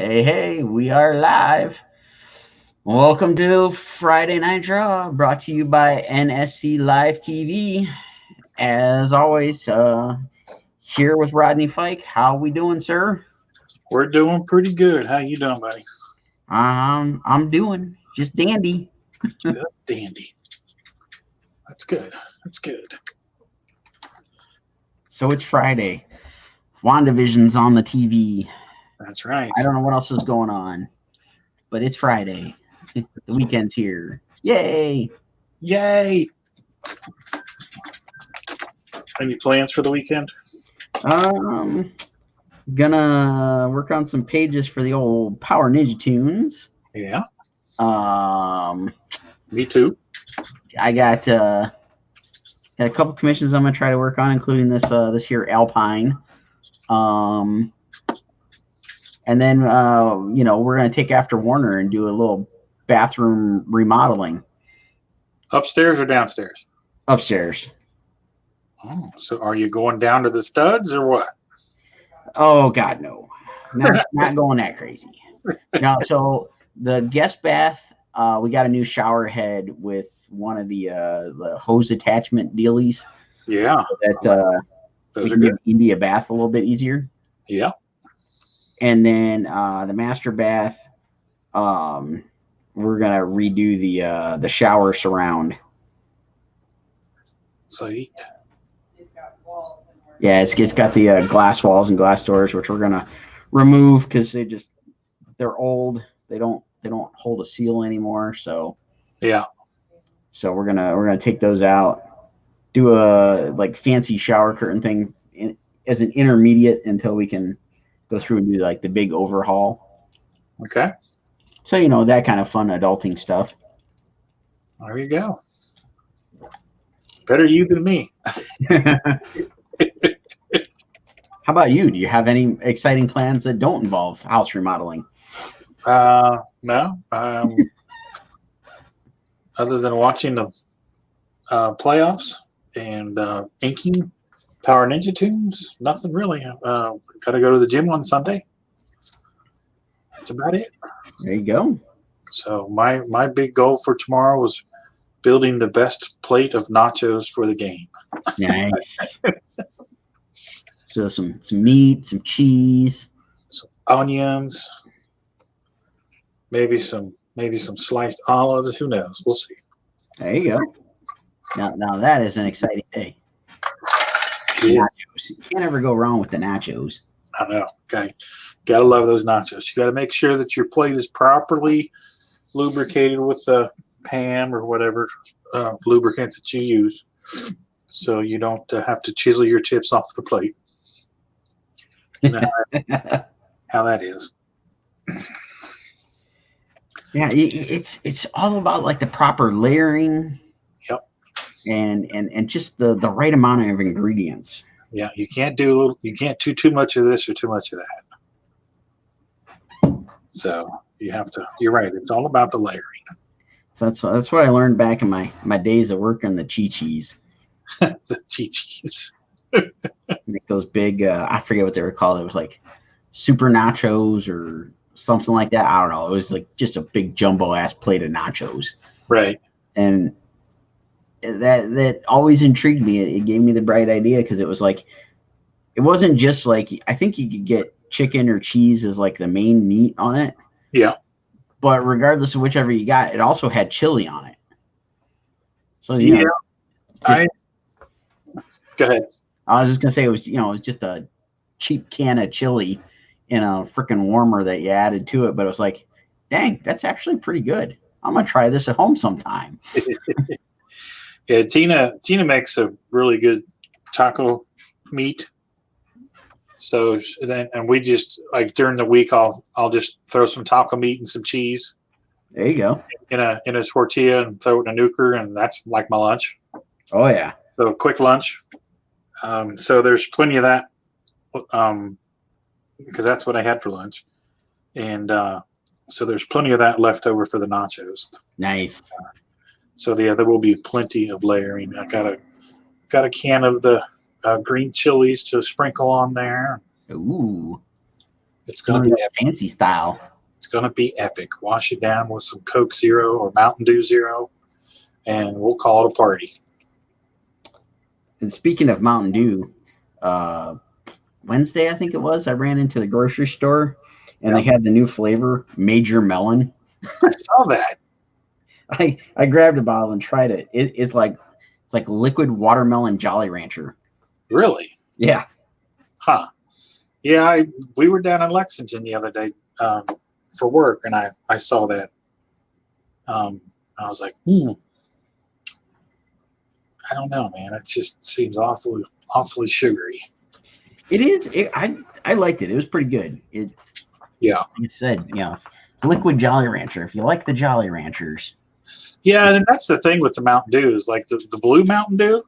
Hey, hey, we are live. Welcome to Friday Night Draw, brought to you by NSC Live TV. As always, here with Rodney Fike. How we doing, sir? We're doing pretty good. How you doing, buddy? I'm doing just dandy. Just dandy. That's good. That's good. So it's Friday. WandaVision's on the TV. That's right. I don't know what else is going on, but it's Friday. The weekend's here. Yay! Yay! Any plans for the weekend? Gonna work on some pages for the old Power Ninja Tunes. Yeah. Um, Me too. I got a couple commissions I'm gonna try to work on, including this here Alpine. And then we're gonna take after Warner and do a little bathroom remodeling. Upstairs or downstairs? Upstairs. Oh, so are you going down to the studs or what? Oh God, no, not going that crazy. No, so the guest bath, we got a new shower head with one of the hose attachment dealies. Yeah, so that we can give Indy a bath a little bit easier. Yeah. And then the master bath, we're gonna redo the shower surround. Sweet. Yeah, it's got the glass walls and glass doors, which we're gonna remove because they're old. They don't hold a seal anymore. So yeah. So we're gonna take those out, do a like fancy shower curtain thing as an intermediate until we can go through and do like the big overhaul. Okay. So that kind of fun adulting stuff. There you go. Better you than me. How about you? Do you have any exciting plans that don't involve house remodeling? No. Other than watching the playoffs and inking Power Ninja Tunes, nothing really. Got to go to the gym on Sunday. That's about it. There you go. So my big goal for tomorrow was building the best plate of nachos for the game. Nice. So some meat, some cheese, some onions, maybe some sliced olives. Who knows? We'll see. There you go. Now that is an exciting day. Yeah. Nachos. You can't ever go wrong with the nachos. I know. Okay. Gotta love those nachos. You gotta make sure that your plate is properly lubricated with the PAM or whatever lubricant that you use, so you don't have to chisel your chips off the plate. You know how that is. Yeah, it's all about like the proper layering. Yep. And just the right amount of ingredients. Yeah, you can't do too much of this or too much of that. So you have to. You're right. It's all about the layering. So that's what I learned back in my days of working the Chi-Chis. The Chi-Chis. Like those big, I forget what they were called. It was like super nachos or something like that. I don't know. It was like just a big jumbo ass plate of nachos. Right. And that always intrigued me. It gave me the bright idea because it was like, it wasn't just like, I think you could get chicken or cheese as like the main meat on it. Yeah. But regardless of whichever you got, it also had chili on it. So go ahead. I was just gonna say it was just a cheap can of chili in a freaking warmer that you added to it, but it was like, dang, that's actually pretty good. I'm gonna try this at home sometime. Yeah, Tina makes a really good taco meat. So then, and we just like during the week, I'll just throw some taco meat and some cheese. There you go. In a tortilla and throw it in a nuker, and that's like my lunch. Oh yeah. So quick lunch. So there's plenty of that. Because that's what I had for lunch, and so there's plenty of that left over for the nachos. Nice. So yeah, there will be plenty of layering. I got a can of the green chilies to sprinkle on there. Ooh. It's going to be fancy style. It's going to be epic. Wash it down with some Coke Zero or Mountain Dew Zero, and we'll call it a party. And speaking of Mountain Dew, Wednesday, I think it was, I ran into the grocery store, and they had the new flavor, Major Melon. I saw that. I grabbed a bottle and tried it. It's like liquid watermelon Jolly Rancher. Really? Yeah. Huh. Yeah, we were down in Lexington the other day for work, and I saw that. I was like, I don't know, man. It just seems awfully sugary. It is. I liked it. It was pretty good. Yeah. Like I said, liquid Jolly Rancher. If you like the Jolly Ranchers. Yeah, and that's the thing with the Mountain Dew is like the blue Mountain Dew.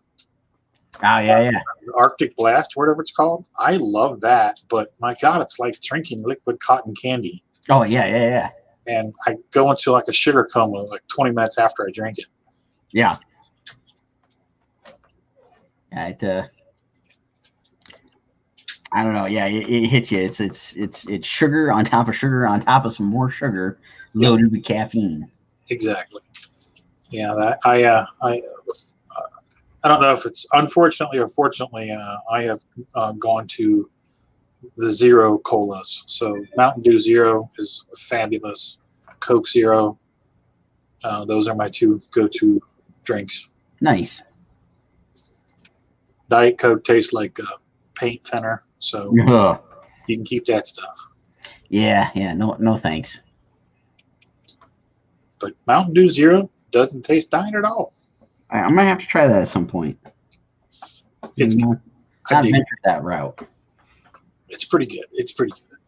Oh, yeah. The Arctic Blast, whatever it's called. I love that, but my God, it's like drinking liquid cotton candy. Oh, yeah. And I go into like a sugar coma like 20 minutes after I drink it. Yeah. I don't know. Yeah, it hits you. It's sugar on top of sugar on top of some more sugar, loaded with caffeine. Exactly. Yeah, I don't know if it's unfortunately or fortunately. I have gone to the Zero colas. So Mountain Dew Zero is fabulous. Coke Zero. Those are my two go-to drinks. Nice. Diet Coke tastes like paint thinner, so you can keep that stuff. Yeah. No thanks. But Mountain Dew Zero doesn't taste diet at all. I might have to try that at some point. It's not ventured that route. It's pretty good. It's pretty good.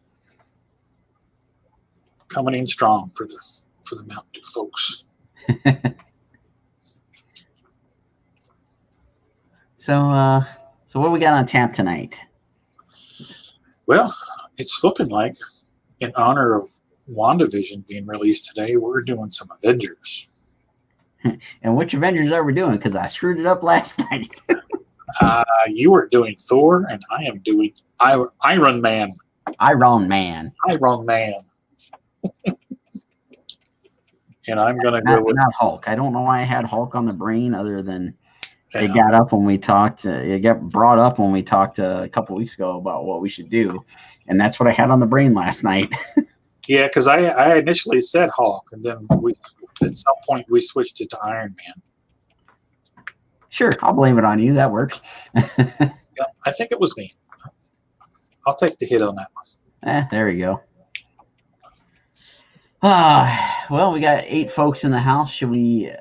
Coming in strong for the Mountain Dew folks. So what do we got on tap tonight? Well, it's looking like in honor of WandaVision being released today, we're doing some Avengers. And which Avengers are we doing? Because I screwed it up last night. You were doing Thor, and I am doing Iron Man. Iron Man. And I'm going to go with... Not Hulk. I don't know why I had Hulk on the brain other than it got up when we talked. It got brought up when we talked a couple weeks ago about what we should do. And that's what I had on the brain last night. Yeah, because I initially said Hulk, and then at some point we switched it to Iron Man. Sure, I'll blame it on you. That works. Yeah, I think it was me. I'll take the hit on that one. There we go. Well, we got 8 folks in the house. Should we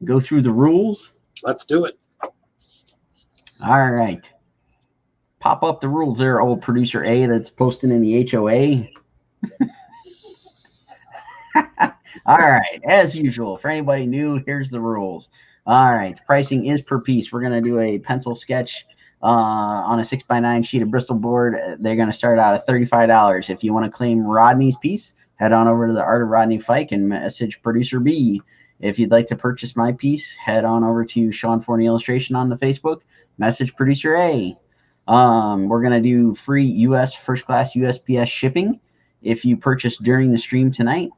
go through the rules? Let's do it. All right. Pop up the rules there, old producer A that's posting in the HOA. All right. As usual, for anybody new, here's the rules. All right. Pricing is per piece. We're going to do a pencil sketch on a 6x9 sheet of Bristol board. They're going to start out at $35. If you want to claim Rodney's piece, head on over to the Art of Rodney Fike and message producer B. If you'd like to purchase my piece, head on over to Sean Forney Illustration on the Facebook, message producer A. We're going to do free U.S. first class USPS shipping if you purchase during the stream tonight.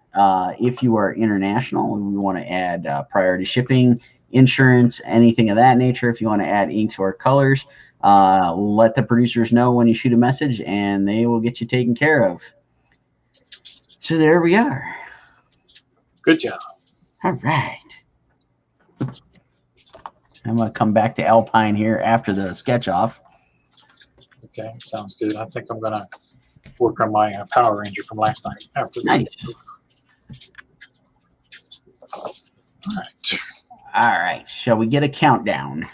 If you are international and we want to add priority shipping, insurance, anything of that nature, if you want to add inks or colors, let the producers know when you shoot a message and they will get you taken care of. So there we are. Good job. All right. I'm going to come back to Alpine here after the sketch off. Okay, sounds good. I think I'm going to work on my Power Ranger from last night after this. Nice. All right. All right. Shall we get a countdown?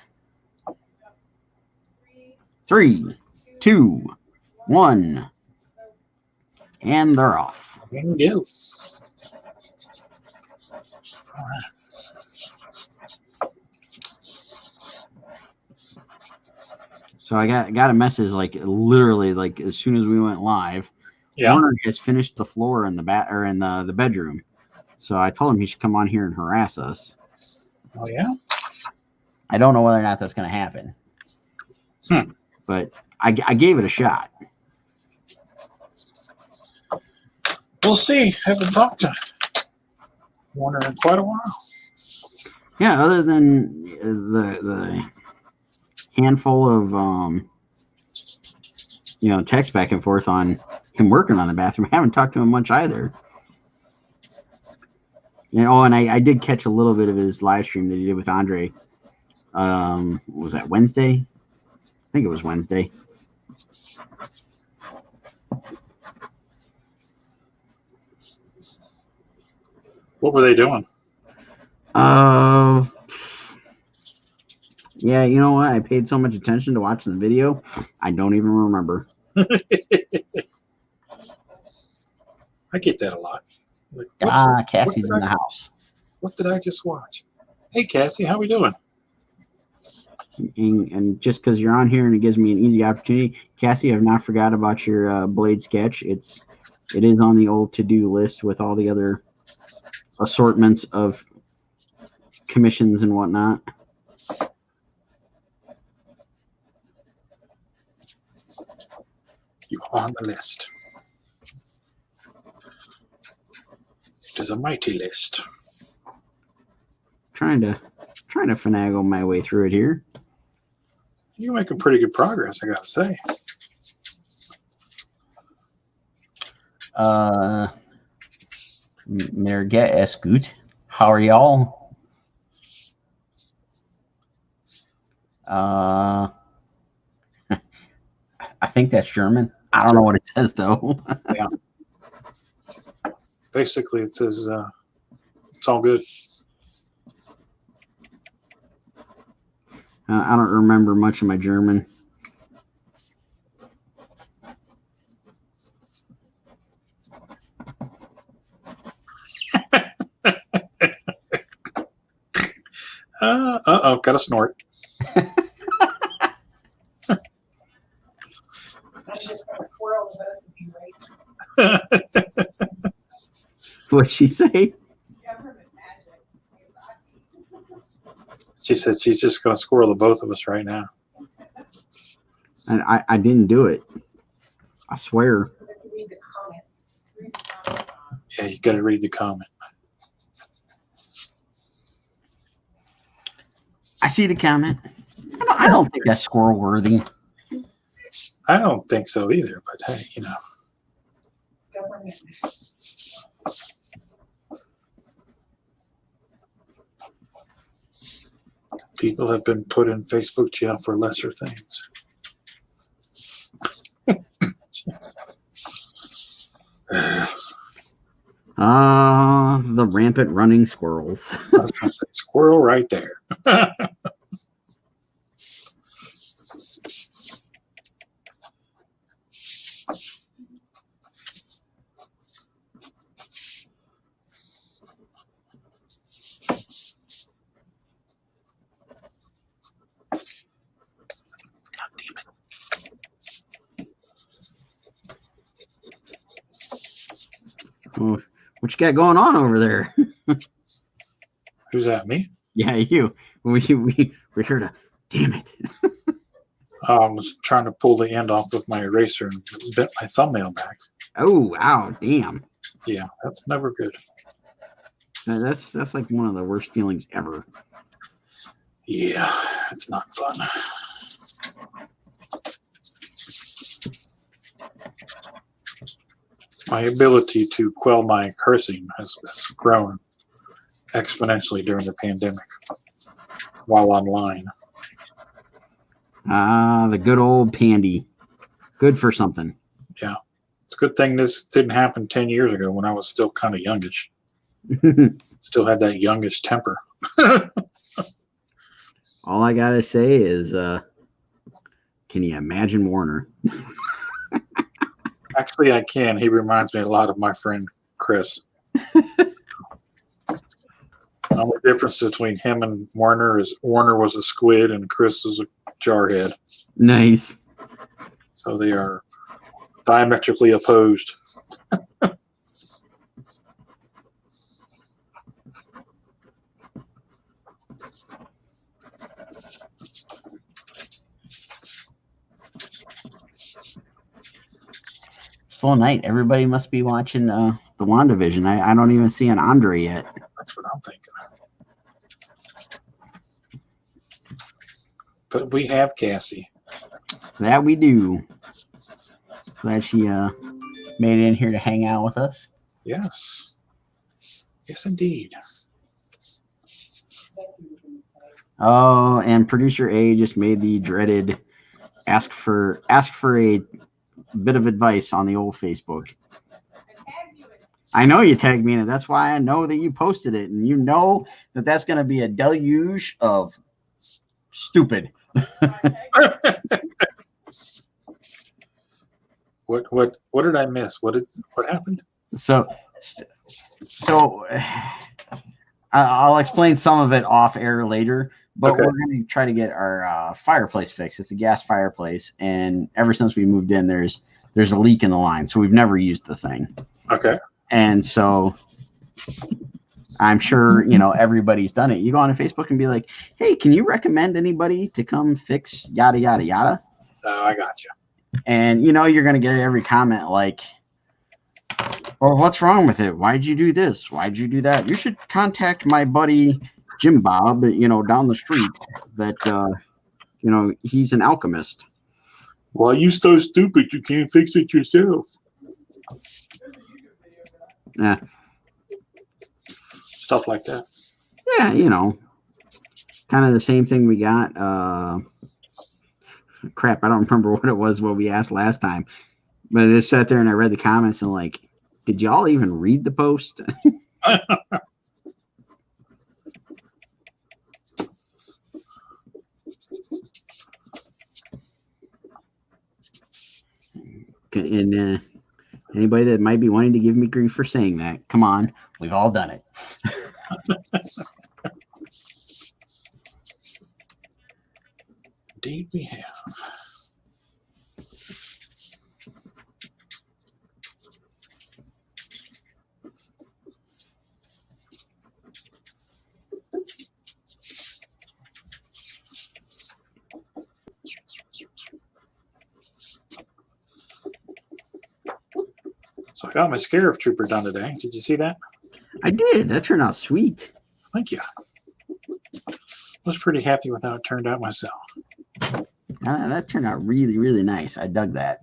3, 2, 1. And they're off. And go. All right. So I got a message like literally like as soon as we went live. Yeah. Warner has finished the floor in the the bedroom. So I told him he should come on here and harass us. Oh yeah. I don't know whether or not that's going to happen. But I gave it a shot. We'll see. Haven't talked to Warner in quite a while. Yeah, other than the handful of text back and forth on him working on the bathroom, I haven't talked to him much either. And I did catch a little bit of his live stream that he did with Andre. Was that Wednesday? I think it was Wednesday. What were they doing? Yeah, you know what? I paid so much attention to watching the video, I don't even remember. I get that a lot. Like, Cassie's in the house. What did I just watch? Hey, Cassie, how we doing? And just because you're on here and it gives me an easy opportunity, Cassie, I've not forgot about your blade sketch. It is on the old to-do list with all the other assortments of commissions and whatnot. You're on the list. It is a mighty list. Trying to finagle my way through it here. You're making pretty good progress, I gotta say. Merget es gut. How are y'all? I think that's German. I don't know what it says though. Yeah. Basically, it says it's all good. I don't remember much of my German. Uh-oh, got a snort. What'd she say? She said she's just going to squirrel the both of us right now. And I didn't do it. I swear. Yeah, you got to read the comment. I see the comment. I don't think that's squirrel worthy. I don't think so either, but hey, you know. People have been put in Facebook jail for lesser things. The rampant running squirrels. I was going to say squirrel right there. What you got going on over there? Who's that, me? Yeah, you. We're here to. Damn it. I was trying to pull the end off with my eraser and bent my thumbnail back. Oh, ow, damn. Yeah, that's never good. That's like one of the worst feelings ever. Yeah, it's not fun. My ability to quell my cursing has grown exponentially during the pandemic while online. The good old pandy. Good for something. Yeah. It's a good thing this didn't happen 10 years ago when I was still kind of youngish. Still had that youngish temper. All I gotta say is, can you imagine Warner? Actually, I can. He reminds me a lot of my friend Chris. The only difference between him and Warner is Warner was a squid and Chris was a jarhead. Nice. So they are diametrically opposed. Full night. Everybody must be watching the WandaVision. I don't even see an Andre yet. That's what I'm thinking. But we have Cassie. That we do. Glad she made it in here to hang out with us. Yes. Yes, indeed. Oh, and producer A just made the dreaded ask for a bit of advice on the old Facebook. I know you tagged me in it. That's why I know that you posted it, and you know that that's going to be a deluge of stupid. What did I miss? What happened? So I'll explain some of it off air later, but Okay. we're going to try to get our fireplace fixed. It's a gas fireplace, and ever since we moved in, there's a leak in the line, so we've never used the thing. Okay. And so I'm sure, everybody's done it. You go on Facebook and be like, hey, can you recommend anybody to come fix yada, yada, yada? Oh, I got you. And, you're going to get every comment like, well, what's wrong with it? Why'd you do this? Why'd you do that? You should contact my buddy Jim Bob, down the street that, he's an alchemist. Well, you so stupid you can't fix it yourself. Yeah. Stuff like that. Yeah, kind of the same thing we got. Crap, I don't remember what it was what we asked last time. But I just sat there and I read the comments and like, did y'all even read the post? And anybody that might be wanting to give me grief for saying that, come on, we've all done it. Indeed we have. So I got my Scarif Trooper done today. Did you see that? I did. That turned out sweet. Thank you. I was pretty happy with how it turned out myself. That turned out really, really nice. I dug that.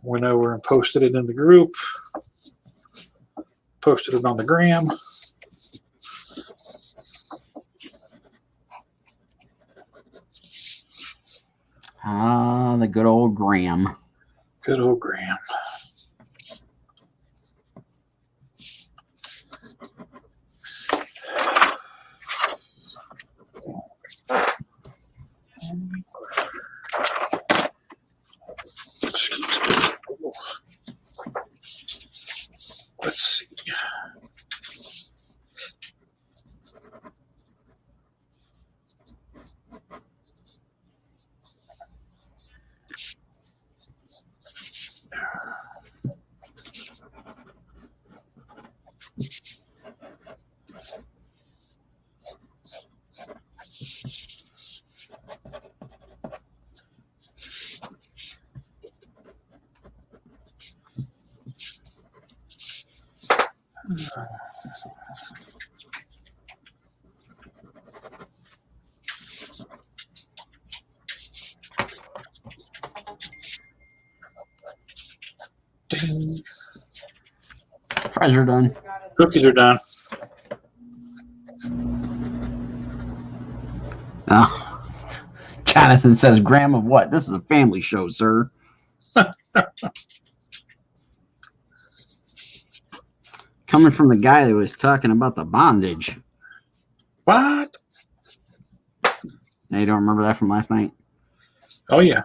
Went over and posted it in the group. Posted it on the gram. The good old Graham. Good old Graham. Let's see. Ding. Fries are done. Cookies are done. Oh. Jonathan says, Graham of what? This is a family show, sir. Coming from the guy that was talking about the bondage. What? Now you don't remember that from last night? Oh, yeah.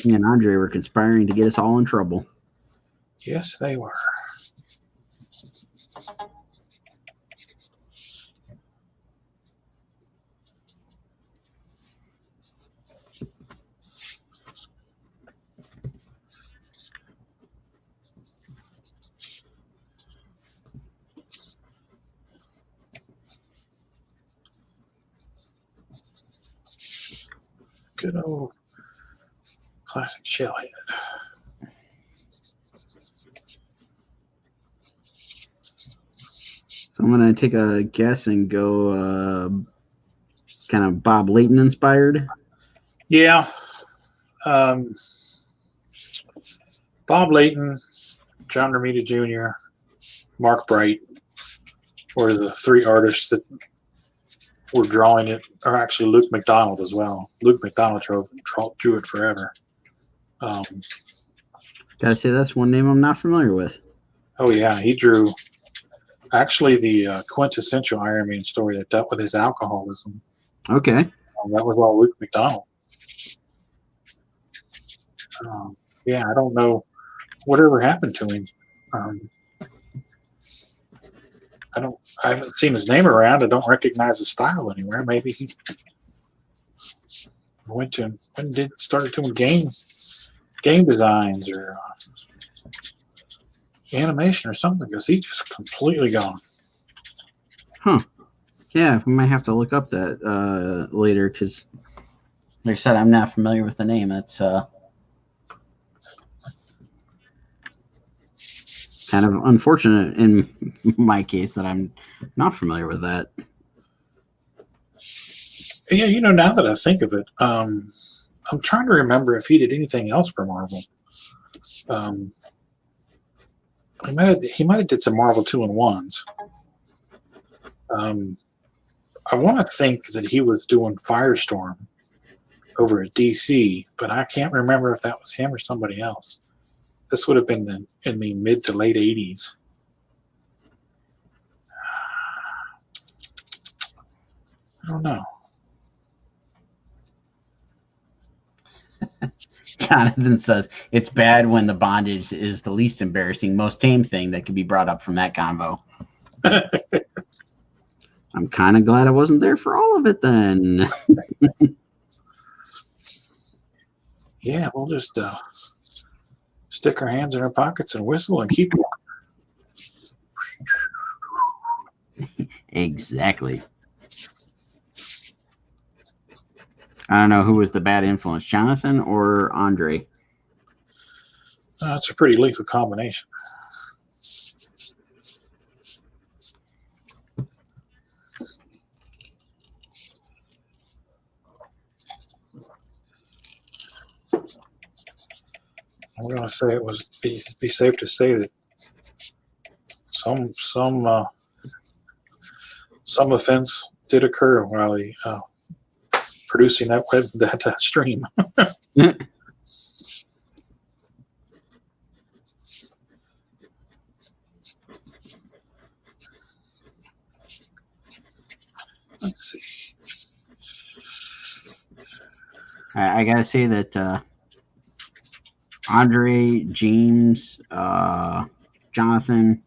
Me and Andre were conspiring to get us all in trouble. Yes, they were. Good old classic shellhead. So I'm going to take a guess and go kind of Bob Layton inspired. Yeah. Bob Layton, John Romita Jr., Mark Bright were the three artists that were drawing it, or actually Luke McDonald as well. Luke McDonald drew it forever. Gotta say, that's one name I'm not familiar with. Oh, yeah. He drew actually the quintessential Iron Man story that dealt with his alcoholism. Okay. That was all Luke McDonald. Yeah, I don't know whatever happened to him. I haven't seen his name around. I don't recognize his style anywhere. Maybe he started doing game designs or animation or something, because he's just completely gone. Huh. Yeah, we might have to look up that later, because like I said, I'm not familiar with the name. It's kind of unfortunate in my case that I'm not familiar with that. Yeah, now that I think of it, I'm trying to remember if he did anything else for Marvel. He might have did some Marvel 2-in-1s. I want to think that he was doing Firestorm over at DC, but I can't remember if that was him or somebody else. This would have been in the mid to late 80s. I don't know. Jonathan says, it's bad when the bondage is the least embarrassing, most tame thing that could be brought up from that convo. I'm kind of glad I wasn't there for all of it then. Yeah, we'll just stick our hands in our pockets and whistle and keep going. Exactly. I don't know who was the bad influence, Jonathan or Andre. It's a pretty lethal combination. I'm going to say it was be safe to say that some offense did occur while he producing that stream. Let's see. I gotta say that Andre, James, Jonathan,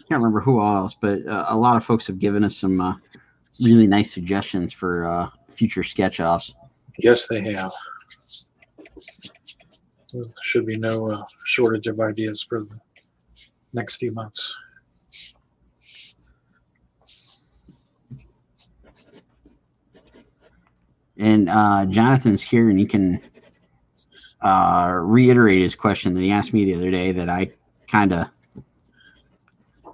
can't remember who else, but a lot of folks have given us some really nice suggestions for future sketch offs. Yes, they have. There should be no shortage of ideas for the next few months. And Jonathan's here, and he can reiterate his question that he asked me the other day that I kind of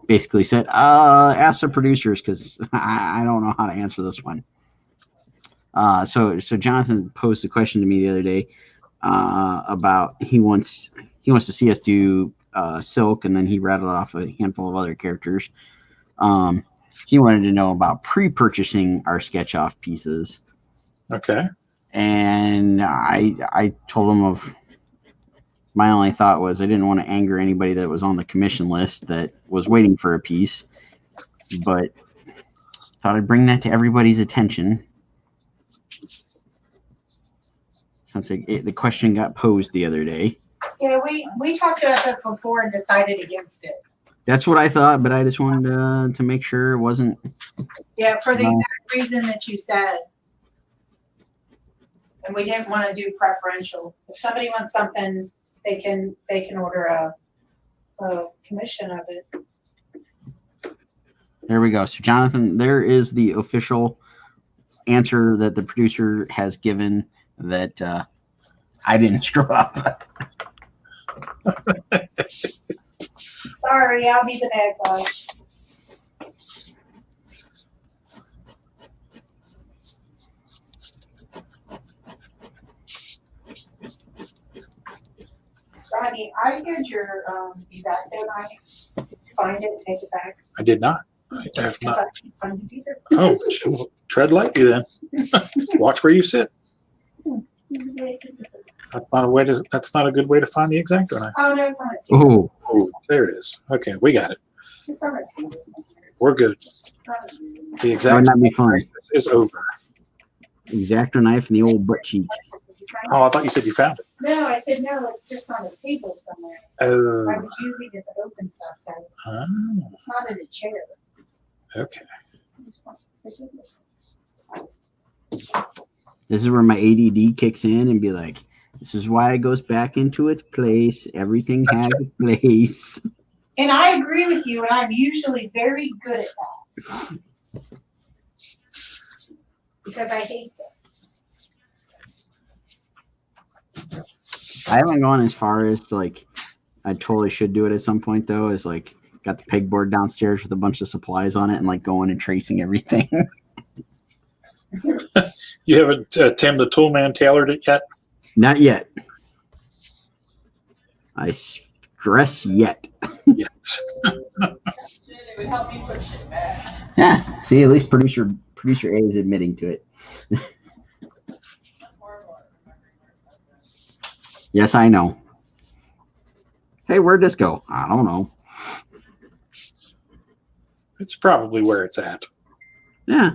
basically said, ask the producers, because I don't know how to answer this one. So Jonathan posed the question to me the other day about he wants to see us do Silk, and then he rattled off a handful of other characters. He wanted to know about pre-purchasing our sketch off pieces. Okay. And I told him of my only thought was I didn't want to anger anybody that was on the commission list that was waiting for a piece, but thought I'd bring that to everybody's attention. Since the question got posed the other day. Yeah, we talked about that before and decided against it. That's what I thought, but I just wanted to make sure it wasn't. Yeah, for the exact reason that you said. And we didn't want to do preferential. If somebody wants something, they can order a commission of it. There we go. So Jonathan, there is the official answer that the producer has given that I didn't screw up. Sorry, I'll be the bad guy. Rodney, I did your exacto knife. Find it, take it back. I did not. I have Because not. I can't find it either. Oh, tread lightly then. Watch where you sit. That's not a good way to find the exacto knife. Oh, no, it's on a table. Oh, There it is. Okay, we got it. It's on a table. We're good. The that would exacto not be fun. knife is over. Exacto knife and the old butt cheek. Oh, I thought you said you found it. No, I said no, it's just on a table somewhere. Oh, I was using it to open stuff, so it's not in a chair. okay. This is where my ADD kicks in and be like, this is why it goes back into its place. Everything has a place. And I agree with you, and I'm usually very good at that. Because I hate this. I haven't gone as far as like, I totally should do it at some point though, is like, got the pegboard downstairs with a bunch of supplies on it and like going and tracing everything. You haven't Tim the Toolman tailored it yet? Not yet. I stress yet. Yet. It would help me push it back. Yeah. See, at least producer A is admitting to it. Yes, I know. Hey, where'd this go? I don't know. It's probably where it's at. Yeah.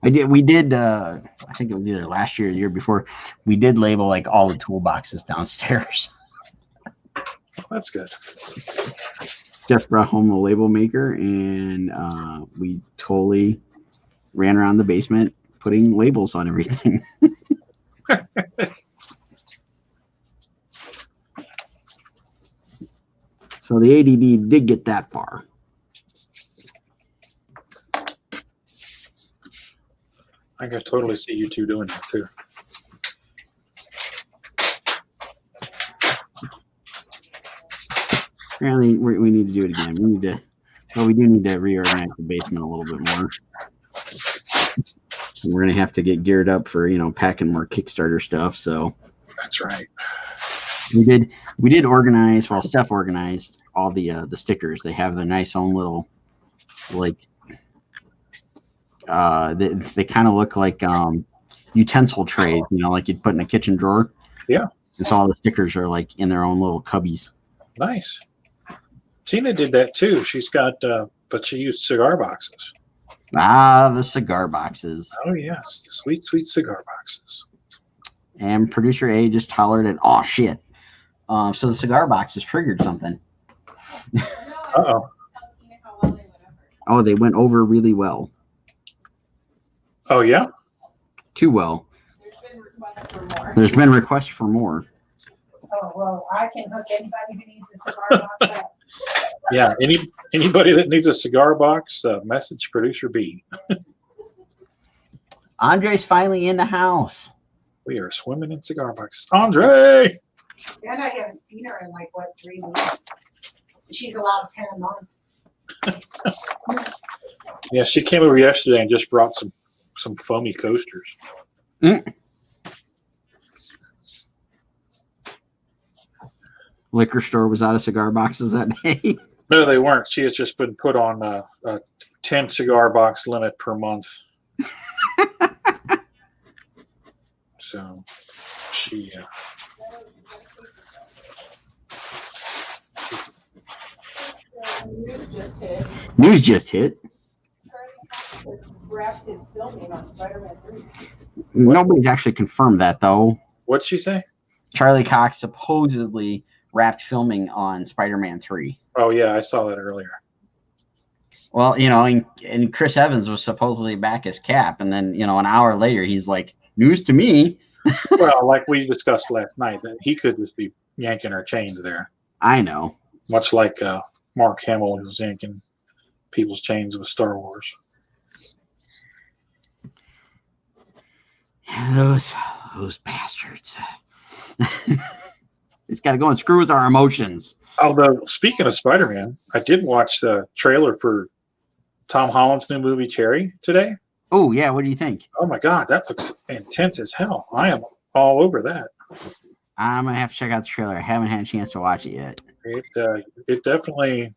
We did, I think it was either last year or the year before, we did label like all the toolboxes downstairs. That's good. Jeff brought home a label maker and we totally ran around the basement putting labels on everything. So the ADD did get that far. I can totally see you two doing that too. Apparently, we need to do it again. We do need to reorganize the basement a little bit more. And we're gonna have to get geared up for packing more Kickstarter stuff. So That's right. we did organize. Well, Steph organized all the stickers. They have their nice own little like. They kind of look like utensil trays, like you'd put in a kitchen drawer. Yeah. And so all the stickers are like in their own little cubbies. Nice. Tina did that too. She's got, but she used cigar boxes. Ah, the cigar boxes. Oh yes, the sweet, sweet cigar boxes. And producer A just hollered at, oh shit. So the cigar boxes triggered something. Uh-oh. Oh, they went over really well. Oh yeah? Too well. There's been requests for more. There's been requests for more. Oh, well, I can hook anybody who needs a cigar box up. Yeah. Anybody that needs a cigar box, message producer B. Andre's finally in the house. We are swimming in cigar boxes. Andre! And I haven't seen her in like, 3 weeks? She's allowed 10 a month. Yeah, she came over yesterday and just brought some foamy coasters. Mm. Liquor store was out of cigar boxes that day. No, they weren't. She has just been put on a 10 cigar box limit per month. So she News just hit. Wrapped his filming on Spider-Man 3. Nobody's actually confirmed that though. what'd she say? Charlie Cox supposedly wrapped filming on Spider-Man 3. Oh yeah, I saw that earlier. Well, and Chris Evans was supposedly back as Cap, and then an hour later he's like, news to me. Well, like we discussed last night, that he could just be yanking our chains there. I know. Much like Mark Hamill was yanking people's chains with Star Wars. Those bastards. It's got to go and screw with our emotions. Although, speaking of Spider-Man, I did watch the trailer for Tom Holland's new movie, Cherry, today. Oh, yeah. What do you think? Oh, my God. That looks intense as hell. I am all over that. I'm going to have to check out the trailer. I haven't had a chance to watch it yet. It definitely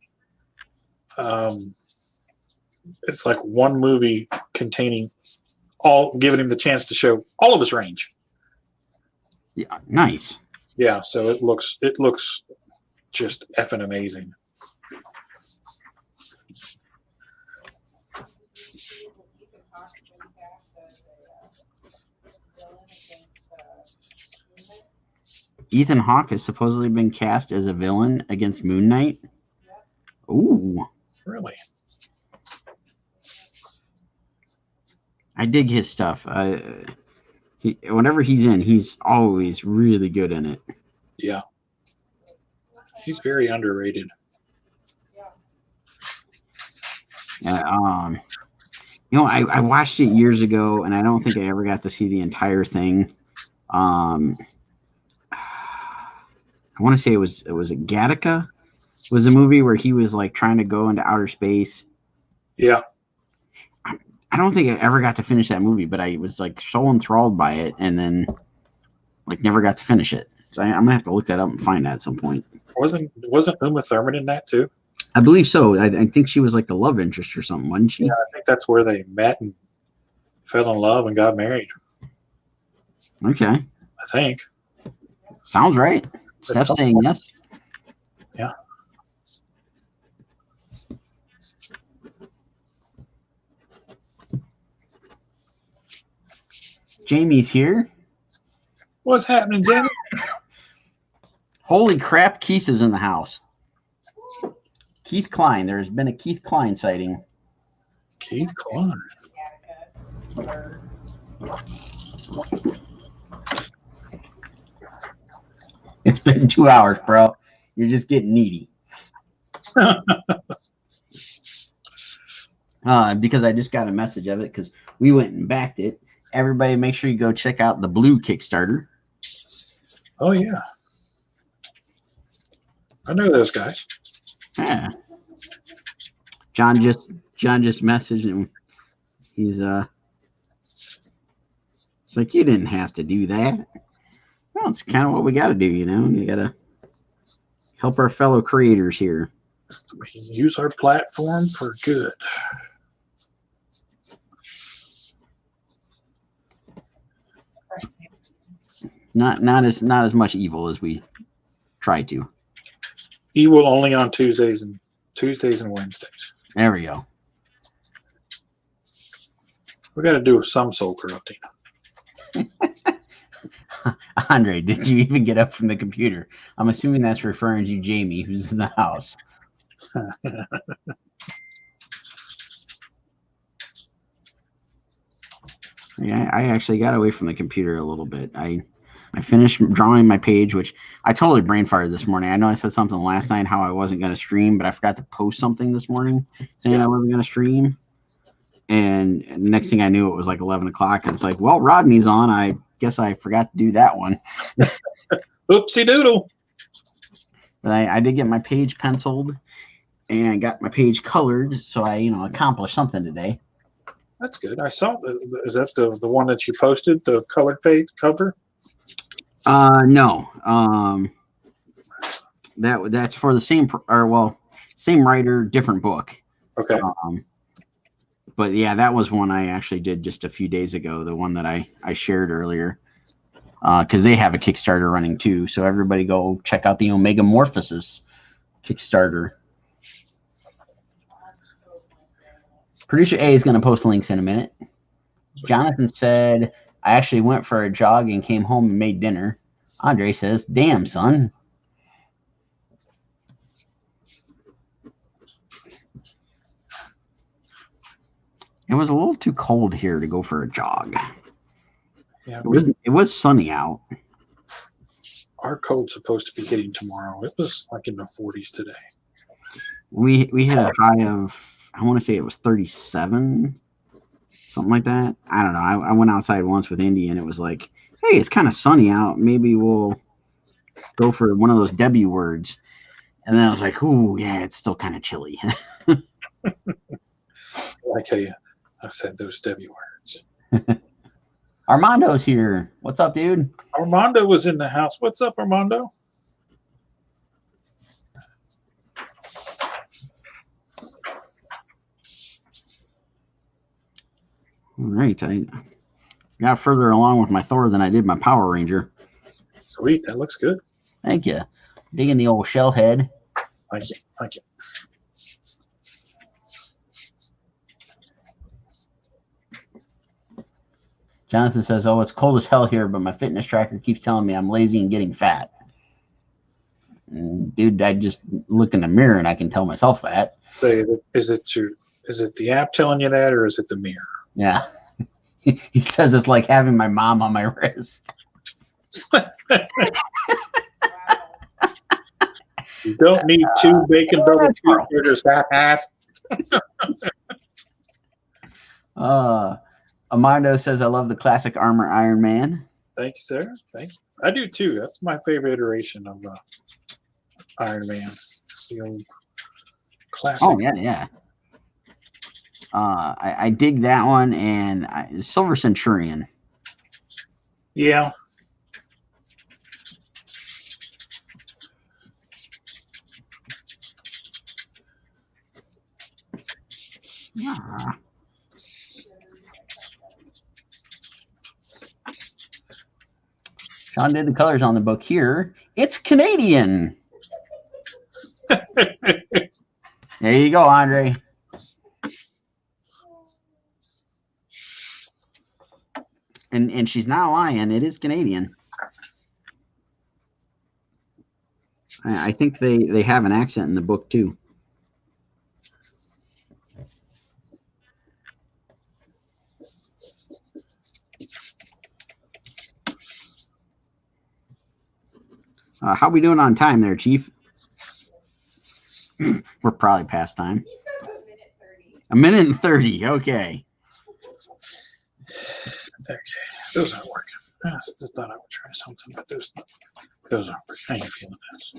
it's like one movie containing giving him the chance to show all of his range. Yeah, nice. Yeah, so it looks just effing amazing. Ethan Hawke has supposedly been cast as a villain against Moon Knight. Ooh. Really? I dig his stuff. Whenever he's in, he's always really good in it. Yeah. He's very underrated. I watched it years ago, and I don't think I ever got to see the entire thing. I want to say it was Gattaca. It was a movie where he was like trying to go into outer space. Yeah. I don't think I ever got to finish that movie, but I was like so enthralled by it, and then like never got to finish it. So I'm gonna have to look that up and find that at some point. Wasn't Uma Thurman in that too? I believe so. I think she was like the love interest or something, wasn't she? Yeah, I think that's where they met and fell in love and got married. Okay. I think. Sounds right. Steph's saying yes. Yeah. Jamie's here. What's happening, Jamie? Holy crap, Keith is in the house. Keith Klein. There's been a Keith Klein sighting. Keith Klein. It's been 2 hours, bro. You're just getting needy. Because I just got a message of it because we went and backed it. Everybody make sure you go check out the Blue Kickstarter. Oh, yeah. I know those guys. Yeah. John just messaged and he's it's like, you didn't have to do that. Well, it's kind of what we got to do, You got to help our fellow creators here. Use our platform for good. Not as much evil as we try to. Evil only on Tuesdays and Wednesdays. There we go. We got to do some soul corrupting. Andre, did you even get up from the computer? I'm assuming that's referring to Jamie, who's in the house. Yeah, I actually got away from the computer a little bit. I finished drawing my page, which I totally brain farted this morning. I know I said something last night how I wasn't going to stream, but I forgot to post something this morning saying I wasn't going to stream. And the next thing I knew, it was like 11 o'clock. And it's like, well, Rodney's on. I guess I forgot to do that one. Oopsie doodle. But I did get my page penciled and got my page colored. So I, accomplished something today. That's good. I saw. Is that the one that you posted, the colored page cover? No. That's for the same writer, different book. Okay. But yeah, that was one I actually did just a few days ago. The one that I shared earlier, because they have a Kickstarter running too. So everybody go check out the Omega Morphosis Kickstarter. Producer A is going to post links in a minute. Jonathan said, I actually went for a jog and came home and made dinner. Andre says, damn, son. It was a little too cold here to go for a jog. Yeah, It was sunny out. our cold's supposed to be hitting tomorrow. It was like in the 40s today. We hit a high of, I want to say it was 37, something like that. I don't know. I went outside once with Indy and it was like, hey, it's kind of sunny out. Maybe we'll go for one of those W words. And then I was like, ooh, yeah, it's still kind of chilly. Like I said those W words. Armando's here. What's up, dude? Armando was in the house. What's up, Armando? All right. I got further along with my Thor than I did my Power Ranger. Sweet, that looks good. Thank you. Digging the old shell head. Thank you. Thank you. Jonathan says, oh, it's cold as hell here, but my fitness tracker keeps telling me I'm lazy and getting fat. And dude, I just look in the mirror and I can tell myself that. Say, is it the app telling you that, or is it the mirror? Yeah. He says it's like having my mom on my wrist. You don't need 2 bacon double cheeseburgers, that ass. Armando says, I love the classic armor Iron Man. Thank you, sir. Thank you. I do too. That's my favorite iteration of Iron Man. It's the old classic. Oh, yeah. I dig that one, and Silver Centurion. Yeah. Ah. Sean did the colors on the book here. It's Canadian. There you go, Andre. And she's not lying. It is Canadian. I think they have an accent in the book too. How we doing on time there, Chief? We're probably past time. A minute and 30. Okay. Okay. Those aren't working. I just thought I would try something, but those aren't working. I ain't feeling this.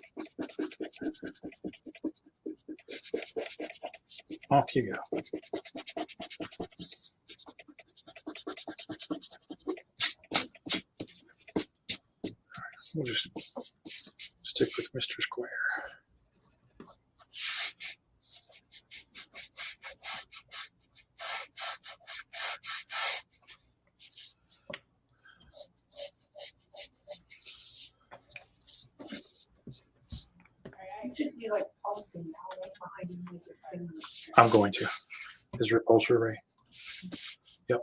Off you go. We'll just stick with Mr. Square. I'm going to. Is repulsor ray? Yep.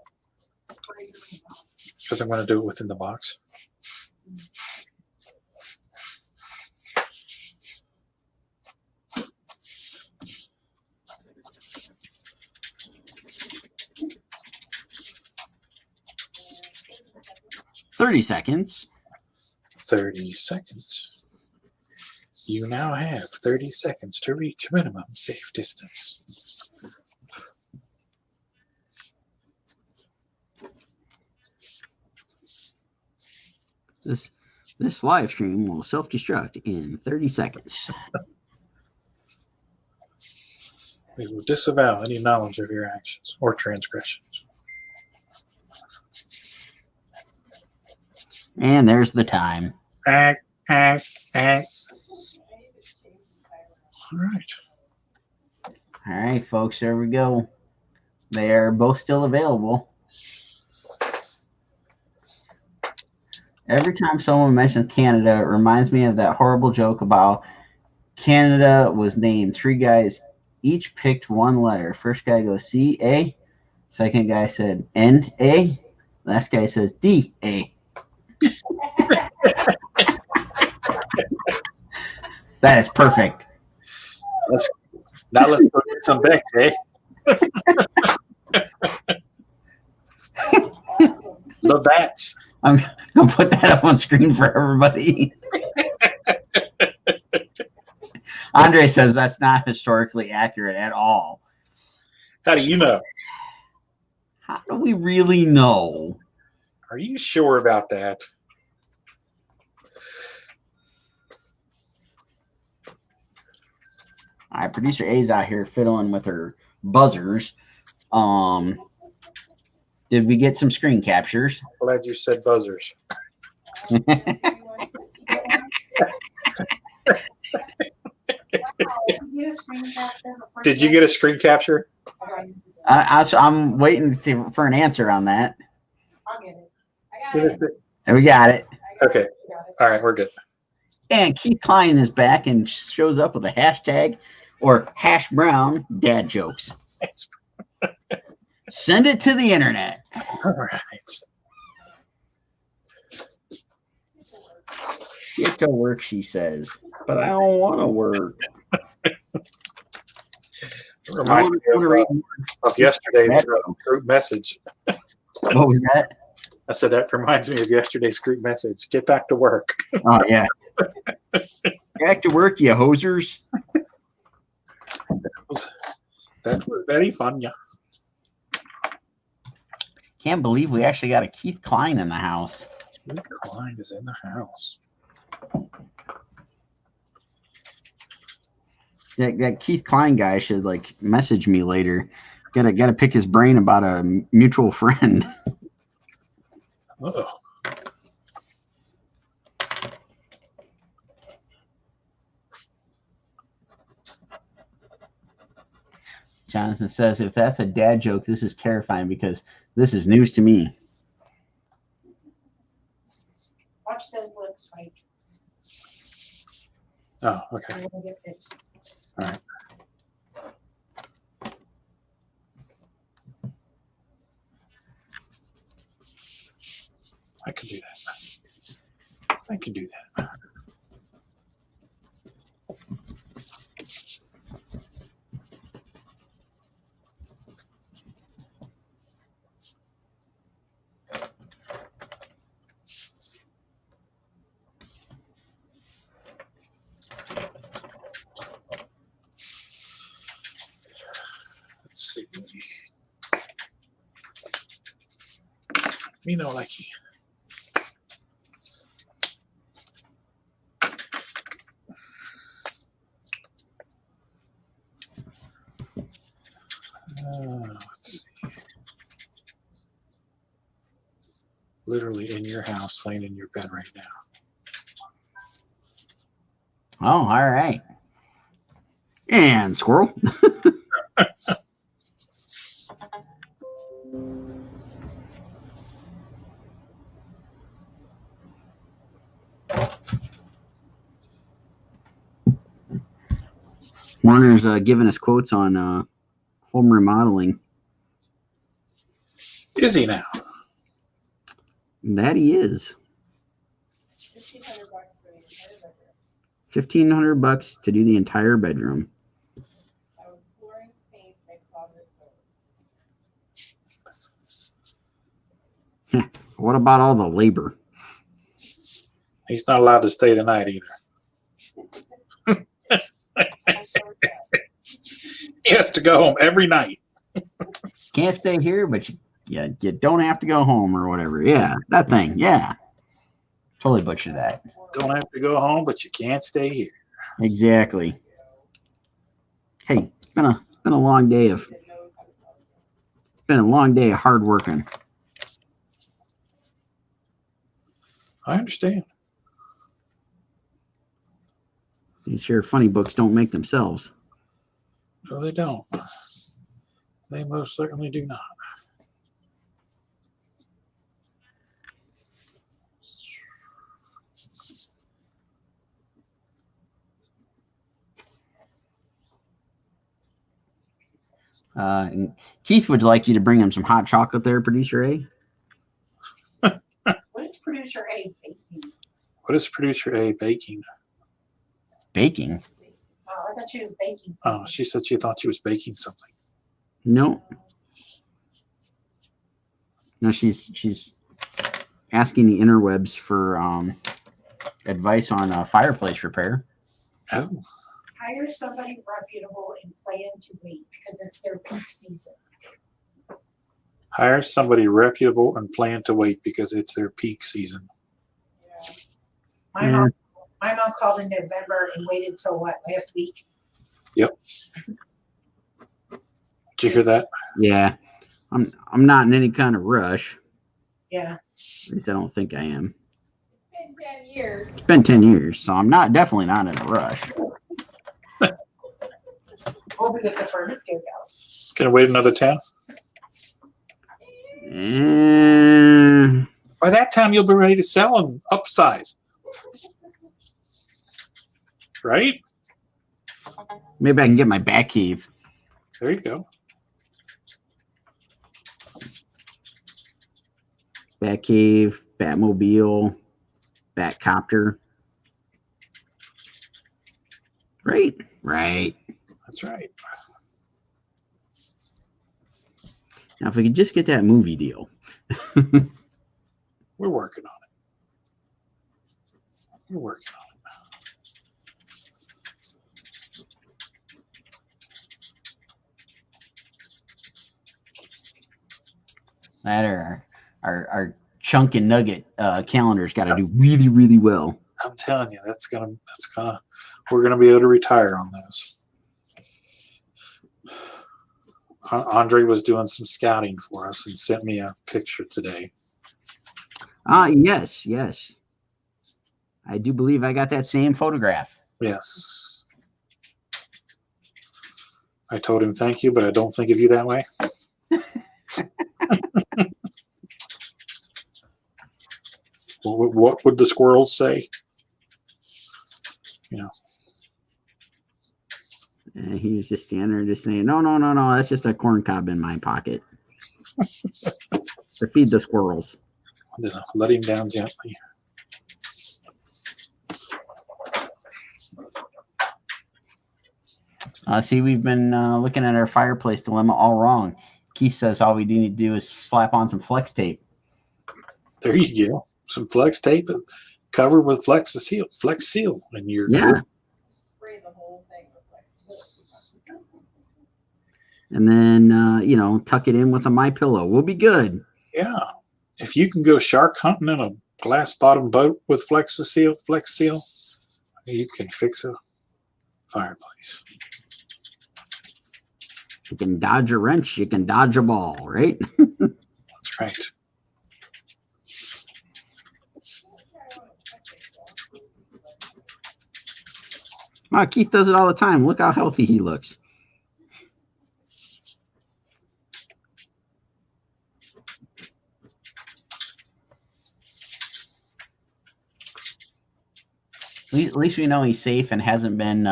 Because I'm going to do it within the box. $30 seconds. 30 seconds. You now have 30 seconds to reach minimum safe distance. This live stream will self-destruct in 30 seconds. We will disavow any knowledge of your actions or transgressions. And there's the time. All right. All right, folks, there we go. They are both still available. Every time someone mentions Canada, it reminds me of that horrible joke about Canada was named 3 guys, each picked 1 letter. First guy goes C-A. Second guy said N-A. Last guy says D-A. That is perfect. Now let's go get some Bex, eh? The bats. I'm gonna put that up on screen for everybody. Andre says that's not historically accurate at all. How do you know? How do we really know? Are you sure about that? All right, producer A's out here fiddling with her buzzers. Did we get some screen captures? Glad you said buzzers. Did you get a screen capture? I'm waiting for an answer on that. I'll get it. I got it. And we got it. Okay. All right, we're good. And Keith Klein is back and shows up with a hashtag or hash brown dad jokes. Send it to the internet. All right. Get to work, she says. But I don't want to work. Remind me of yesterday's group message. What was that? I said that reminds me of yesterday's group message. Get back to work. Oh, yeah. Back to work, you hosers. That was very fun, yeah. Can't believe we actually got a Keith Klein in the house. Keith Klein is in the house. That Keith Klein guy should like message me later. Gotta pick his brain about a mutual friend. Uh-oh. Jonathan says, if that's a dad joke, this is terrifying because this is news to me. Watch those lips, Mike. Oh, okay. I'm gonna get fixed. All right. I can do that. I can do that. Let's see. Me no likey. Let's see. Literally in your house, laying in your bed right now. Oh, all right. And squirrel. Warner's giving us quotes on home remodeling. Is he now? That he is. $1,500 to do the entire bedroom. What about all the labor? He's not allowed to stay the night either. He has to go home every night. Can't stay here, but you don't have to go home or whatever. Yeah, that thing. Yeah. Totally butchered that. Don't have to go home, but you can't stay here. Exactly. Hey, it's been a long day of hard working. I understand. These here funny books don't make themselves. No, they don't. They most certainly do not. And Keith would like you to bring him some hot chocolate there, Producer A. What is producer A baking? What is producer A baking? Baking? Oh, I thought she was baking Oh, something. she said she thought she was baking something. No. No, she's asking the interwebs for advice on fireplace repair. Oh, Hire somebody reputable and plan to wait because it's their peak season. hire somebody reputable and plan to wait because it's their peak season. My mom called in November and waited till what, last week? Yep. Did you hear that? Yeah, I'm not in any kind of rush. Yeah. At least I don't think I am. It's been 10 years. It's been 10 years, so I'm definitely not in a rush. We'll be if the furnace goes out. Can I wait another 10? By that time, you'll be ready to sell and upsize. Right? Maybe I can get my bat cave. There you go. Bat cave, Batmobile, Batcopter. Right. That's right. Now, if we could just get that movie deal. We're working on it. We're working on That or our chunk and nugget calendar's got to do really, really well. it. I'm telling you, we're gonna be able to retire on those. Andre was doing some scouting for us and sent me a picture today. Yes. I do believe I got that same photograph. Yes. I told him thank you, but I don't think of you that way. What would the squirrels say? You know. And he was just standing there just saying, no, that's just a corn cob in my pocket. To feed the squirrels. Let him down gently. See, we've been looking at our fireplace dilemma all wrong. Keith says all we need to do is slap on some flex tape. There you go. Some flex tape covered with flex seal, and you're good. Spray the whole thing with Flex. And then tuck it in with a My Pillow. We'll be good. Yeah. If you can go shark hunting in a glass bottom boat with flex seal, you can fix a fireplace. You can dodge a wrench, you can dodge a ball, right? That's right. Wow, Keith does it all the time. Look how healthy he looks. At least we know he's safe and hasn't been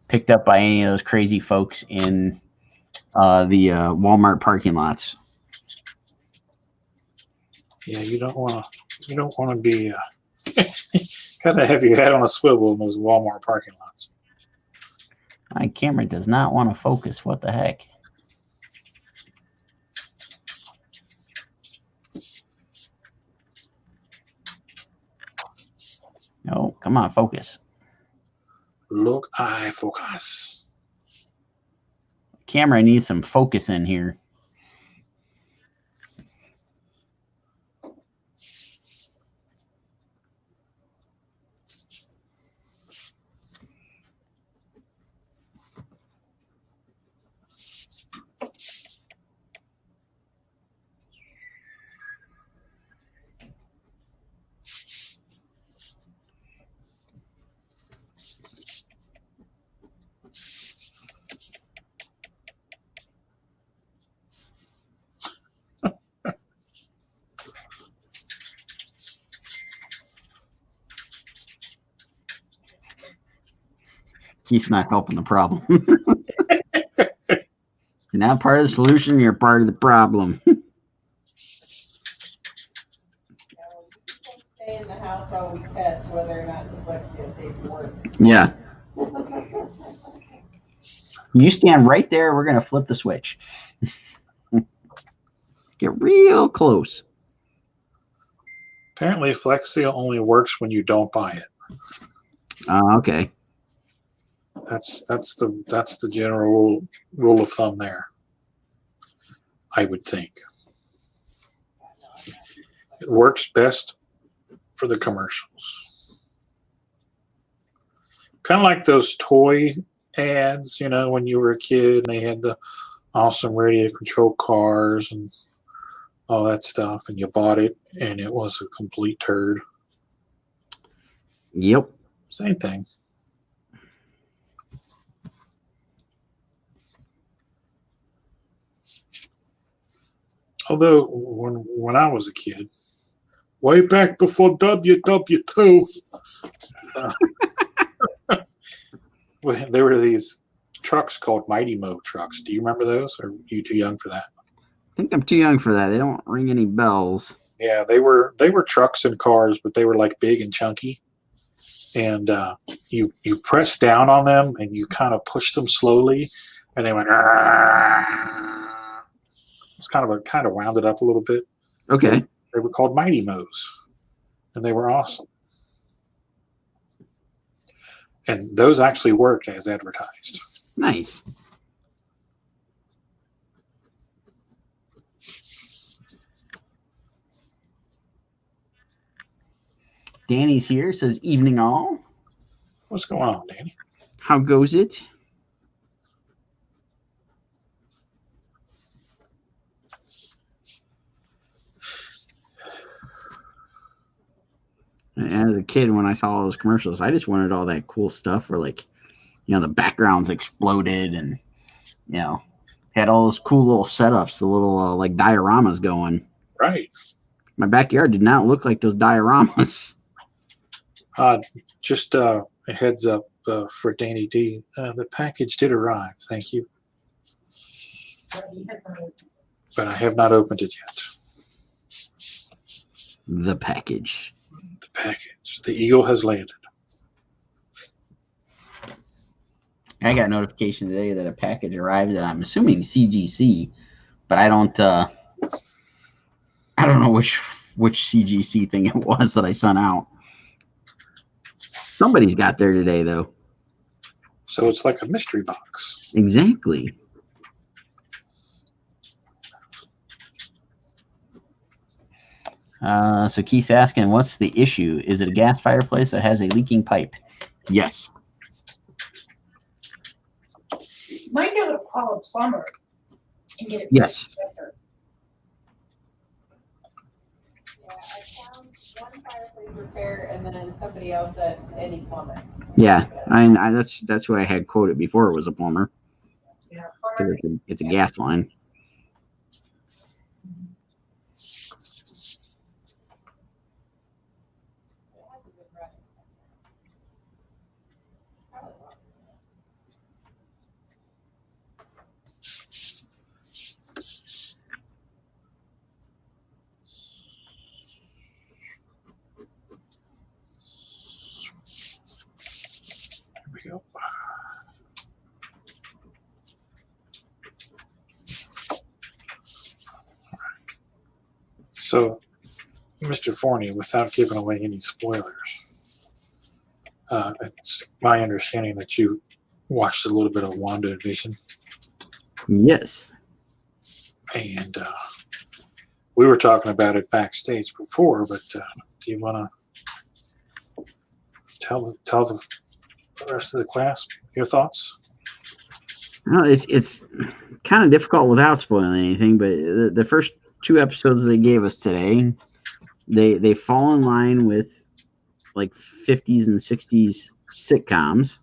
picked up by any of those crazy folks in the Walmart parking lots. Yeah, you don't want to be gotta have your head on a swivel in those Walmart parking lots. My camera does not want to focus. What the heck? No, come on, focus. Look, I focus. Camera needs some focus in here. He's not helping the problem. You're not part of the solution, you're part of the problem. You stay in the house while we test whether or not the flex seal tape works. Yeah. You stand right there, we're going to flip the switch. Get real close. Apparently, Flex Seal only works when you don't buy it. Okay. That's the general rule of thumb there. I would think it works best for the commercials. Kind of like those toy ads, you know, when you were a kid and they had the awesome radio control cars and all that stuff, and you bought it and it was a complete turd. Yep. Same thing. Although when I was a kid, way back before WW2, there were these trucks called Mighty Mo trucks. Do you remember those? Or are you too young for that? I think I'm too young for that. They don't ring any bells. Yeah, they were trucks and cars, but they were like big and chunky. And you press down on them and you kind of push them slowly, and they went. It's kind of wound it up a little bit. Okay. They were called Mighty Mo's, and they were awesome. And those actually worked as advertised. Nice. Danny's here, says evening all. What's going on, Danny? How goes it? As a kid, when I saw all those commercials, I just wanted all that cool stuff where, like, you know, the backgrounds exploded and, you know, had all those cool little setups, the little, like, dioramas going. Right. My backyard did not look like those dioramas. Just a heads up for Danny D. The package did arrive. Thank you. But I have not opened it yet. The package. The package. The eagle has landed. I got notification today that a package arrived that I'm assuming CGC, but I don't know which CGC thing it was that I sent out. Somebody's got there today, though. So it's like a mystery box. Exactly. So Keith's asking, what's the issue? Is it a gas fireplace that has a leaking pipe? Yes. Might be able to call a plumber and get it. Yes. Better. Yeah, I found one fireplace repair and then somebody else at Eddie Plumber. Yeah, that's who I had quoted before. It was a plumber. Yeah, plumber. It's a gas line. Here we go. So, Mr. Forney, without giving away any spoilers, it's my understanding that you watched a little bit of WandaVision, Yes. and we were talking about it backstage before, but do you want to tell the rest of the class your thoughts? Well, it's kind of difficult without spoiling anything, but the first 2 episodes they gave us today, they fall in line with like 50s and 60s sitcoms.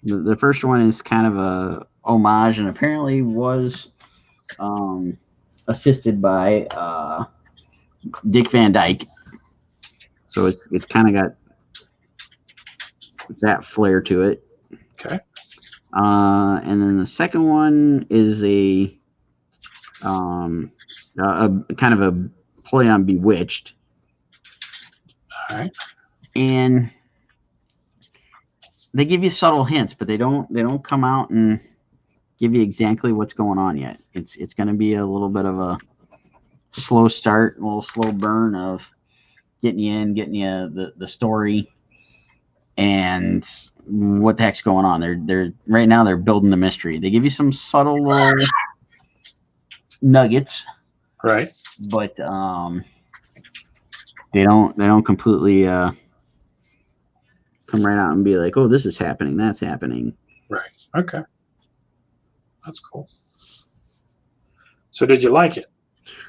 The first one is kind of a homage and apparently was assisted by Dick Van Dyke, so it's kind of got that flair to it. Okay. And then the second one is a kind of a play on Bewitched. All right. And they give you subtle hints, but they don't come out and give you exactly what's going on yet. It's going to be a little bit of a slow start, a little slow burn of getting you in, getting you the story, and what the heck's going on. They're right now they're building the mystery. They give you some subtle little nuggets, Right. but they don't completely come right out and be like, oh, this is happening, that's happening. Right. Okay. That's cool. So did you like it?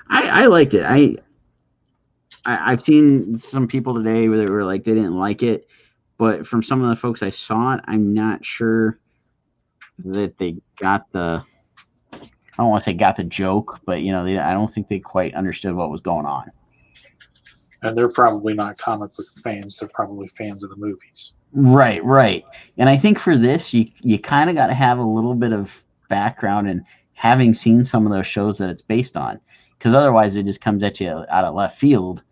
I liked it. I've seen some people today where they were like they didn't like it, but from some of the folks I saw it, I'm not sure that they got the. I don't want to say got the joke, but I don't think they quite understood what was going on. And they're probably not comic book fans. They're probably fans of the movies. Right. And I think for this, you kind of got to have a little bit of background and having seen some of those shows that it's based on, because otherwise it just comes at you out of left field.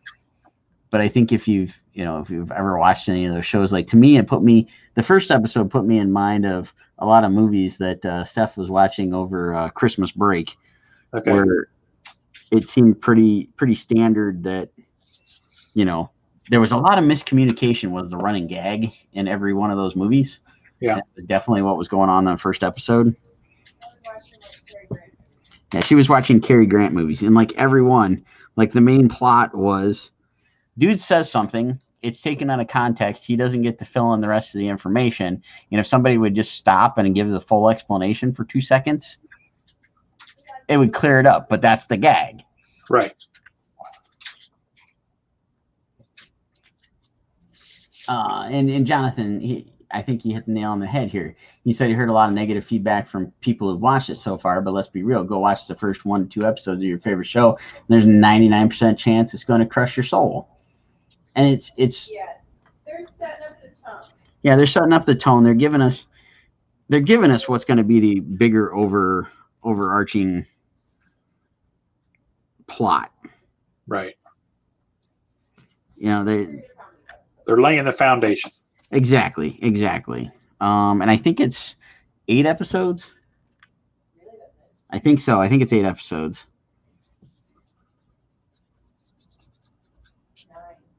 But I think if you've ever watched any of those shows, like to me, the first episode put me in mind of a lot of movies that Steph was watching over Christmas break, Okay. where it seemed pretty standard that, there was a lot of miscommunication was the running gag in every one of those movies. Yeah. That was definitely what was going on in the first episode. Yeah, she was watching Cary Grant movies, and like every one, like the main plot was, dude says something, it's taken out of context, he doesn't get to fill in the rest of the information, and if somebody would just stop and give the full explanation for 2 seconds, it would clear it up, but that's the gag. Right. And Jonathan, I think he hit the nail on the head here. He said he heard a lot of negative feedback from people who've watched it so far, but let's be real. Go watch the first 1 to 2 episodes of your favorite show, and there's a 99% chance it's going to crush your soul. And it's Yeah, they're setting up the tone. Yeah, they're setting up the tone. They're giving us what's going to be the bigger overarching plot. Right. They're laying the foundation. Exactly. And I think it's 8 episodes. I think so. I think it's 8 episodes.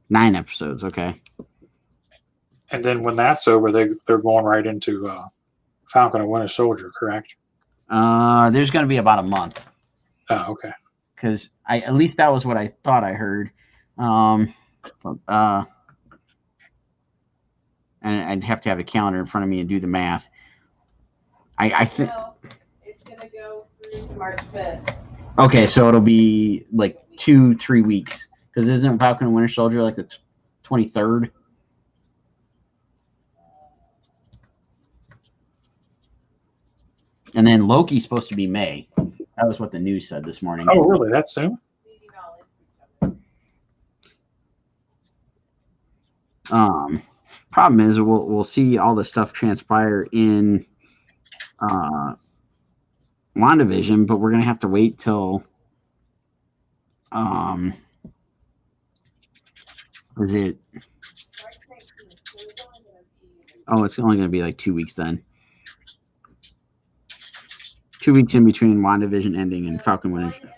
9 episodes. Okay. And then when that's over, they're going right into Falcon and Winter Soldier, correct? There's going to be about a month. Oh, okay. Because at least that was what I thought I heard. And I'd have to have a calendar in front of me and do the math. I think it's gonna go through to March 5th. Okay, so it'll be like 2-3 weeks. Because isn't Falcon and Winter Soldier like the 23rd? And then Loki's supposed to be May. That was what the news said this morning. Oh, really? That soon? Problem is, we'll see all the stuff transpire in WandaVision, but we're gonna have to wait till is it? Oh, it's only gonna be like 2 weeks then. 2 weeks in between WandaVision ending and Falcon Winter.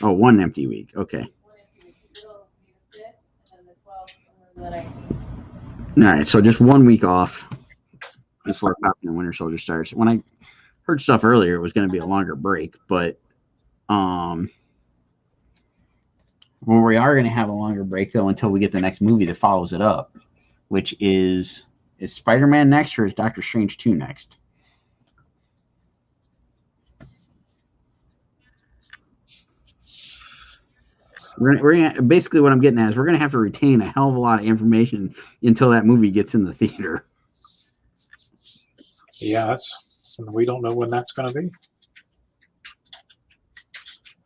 Oh, 1 empty week. Okay. All right, so just 1 week off before Falcon and Winter Soldier starts. When I heard stuff earlier, it was going to be a longer break, but well, we are going to have a longer break though until we get the next movie that follows it up, which is Spider-Man next or is Doctor Strange 2 next? We're gonna, basically what I'm getting at is we're going to have to retain a hell of a lot of information until that movie gets in the theater. Yeah, we don't know when that's going to be.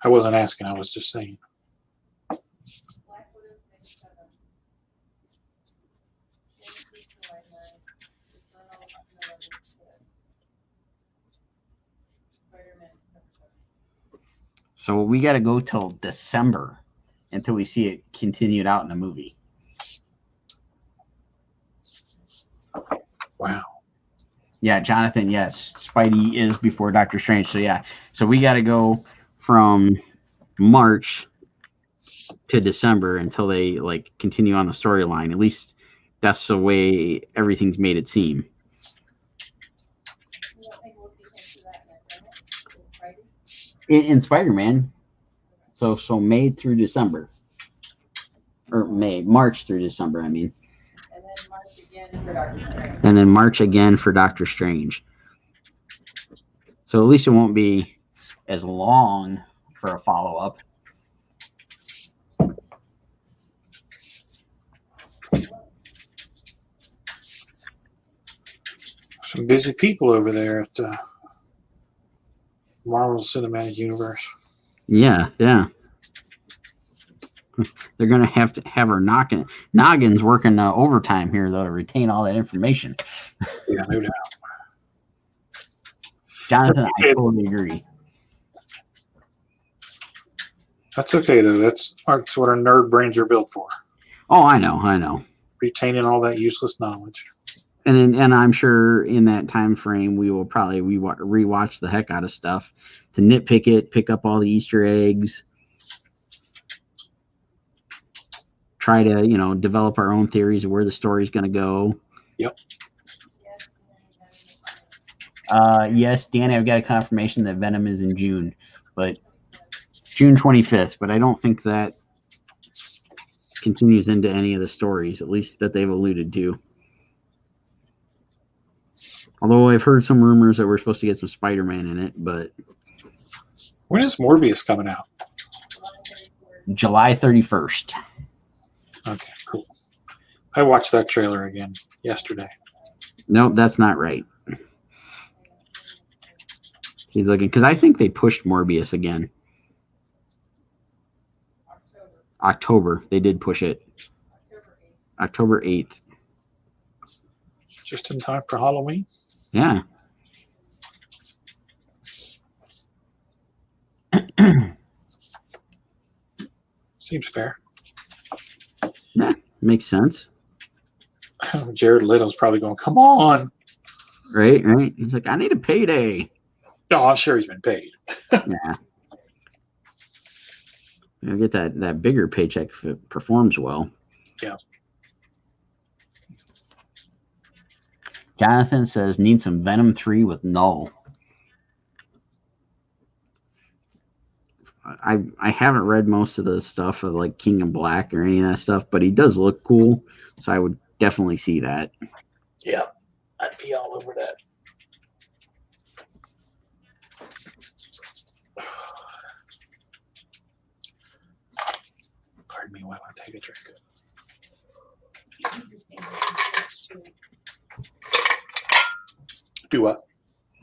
I wasn't asking, I was just saying. So we got to go till December until we see it continued out in the movie. Wow. Yeah, Jonathan, yes. Spidey is before Doctor Strange. So, yeah. So, we got to go from March to December until they, like, continue on the storyline. At least that's the way everything's made it seem. You don't think we'll see hints of that yet, right? In Spider-Man. So May through December. Or March through December, I mean. And then March again for Doctor Strange. And then March again for Doctor Strange. So at least it won't be as long for a follow-up. Some busy people over there at Marvel Cinematic Universe. Yeah. They're going to have her noggins working overtime here, though, to retain all that information. Yeah, no doubt. Jonathan, I totally agree. That's okay, though. That's what our nerd brains are built for. Oh, I know. Retaining all that useless knowledge. And I'm sure in that time frame, we will probably rewatch the heck out of stuff to nitpick it, pick up all the Easter eggs, try to, develop our own theories of where the story's going to go. Yep. Yes, Danny, I've got a confirmation that Venom is in June, but June 25th. But I don't think that continues into any of the stories, at least that they've alluded to. Although I've heard some rumors that we're supposed to get some Spider-Man in it, but When is Morbius coming out? July 31st. Okay, cool. I watched that trailer again yesterday. Nope, that's not right. He's looking, because I think they pushed Morbius again. October. They did push it. October 8th. Just in time for Halloween. Yeah. Seems fair. Yeah, makes sense. Jared Leto's probably going, come on. Right. He's like, I need a payday. No, I'm sure he's been paid. Yeah. I'll get that bigger paycheck if it performs well. Yeah. Jonathan says, need some Venom 3 with Null. I haven't read most of the stuff of like King of Black or any of that stuff, but he does look cool, so I would definitely see that. Yeah, I'd be all over that. Pardon me while I take a drink. Do what?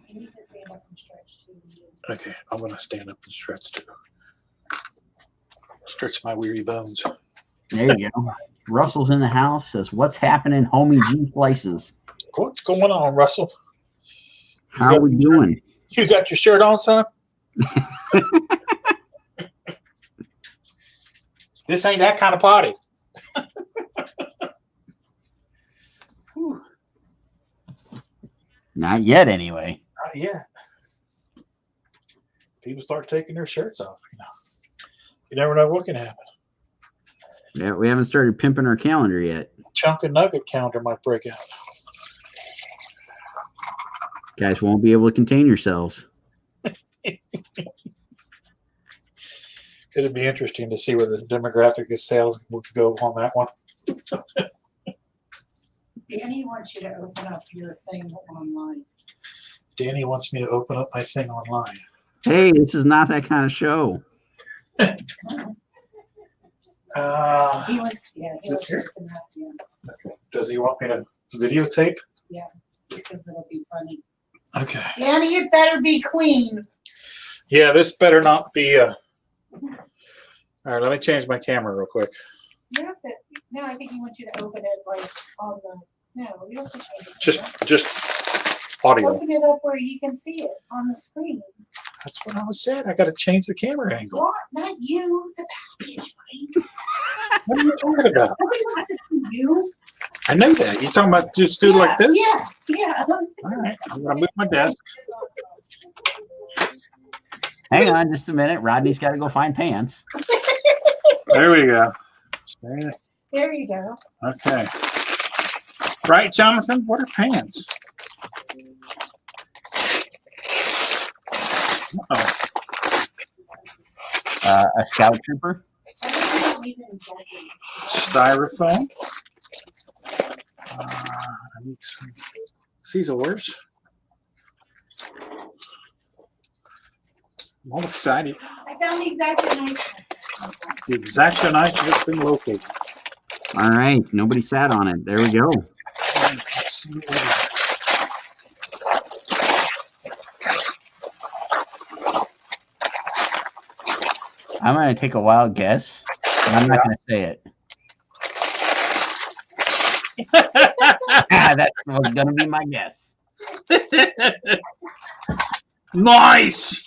You need to stand up and stretch too. Okay, I'm going to stand up and stretch too. Stretch my weary bones. There you go. Russell's in the house, says, what's happening, homie G Slices? What's going on, Russell? How are we doing? You got your shirt on, son? This ain't that kind of party. Not yet, anyway. Not yet. People start taking their shirts off, You never know what can happen. Yeah, we haven't started pimping our calendar yet. Chunk and nugget calendar might break out. Guys won't be able to contain yourselves. It'd be interesting to see where the demographic of sales would go on that one. Danny wants you to open up your thing online. Danny wants me to open up my thing online. Hey, this is not that kind of show. He wants to open up, yeah. Okay. Does he want me to videotape? Yeah, he says it'll be funny. Okay. Danny, it better be clean. Yeah, this better not be All right, let me change my camera real quick. You have to, no, I think he wants you to open it like on the, no, you don't have to change it. Just audio. Open it up where you can see it on the screen. That's what I was saying. I got to change the camera angle. What? Not you, the package. What are you talking about? Nobody wants to see you. I know that. You talking about just do it like this? Yeah. All right. I'm gonna move my desk. Hang on just a minute. Rodney's got to go find pants. There we go. There you go. Okay. Right, Jonathan? What are pants? Oh, A scout trooper. styrofoam. I need some scissors. I'm all excited. I found the exact knife. The exact knife has been located. All right. Nobody sat on it. There we go. Let's see what we got. I'm going to take a wild guess. And I'm not going to say it. That's going to be my guess. Nice.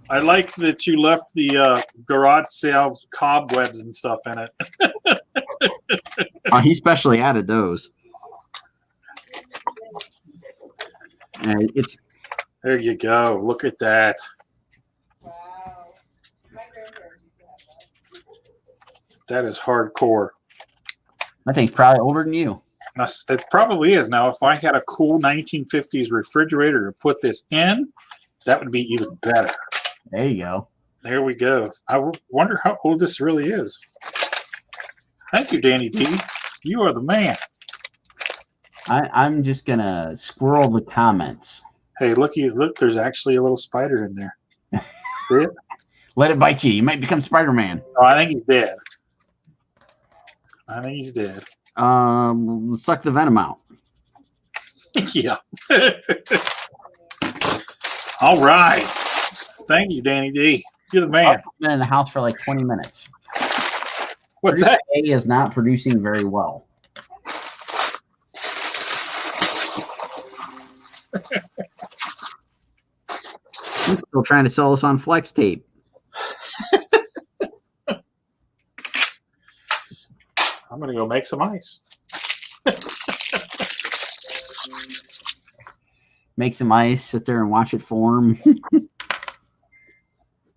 I like that you left the garage sale cobwebs and stuff in it. He specially added those. It's There you go. Look at that. Wow. My grandparents used to have that. That is hardcore. that thing's probably older than you. Now, it probably is. Now, if I had a cool 1950s refrigerator to put this in, that would be even better. There you go. There we go. I wonder how old this really is. Thank you, Danny D. You are the man. I'm just going to squirrel the comments. Hey, look, there's actually a little spider in there. See it? Let it bite you. You might become Spider-Man. Oh, I think he's dead. I think he's dead. Suck the venom out. Yeah. All right. Thank you, Danny D. You're the man. I've been in the house for like 20 minutes. What's that? A is not producing very well. I'm still trying to sell this on flex tape. I'm going to go make some ice. Make some ice, sit there and watch it form.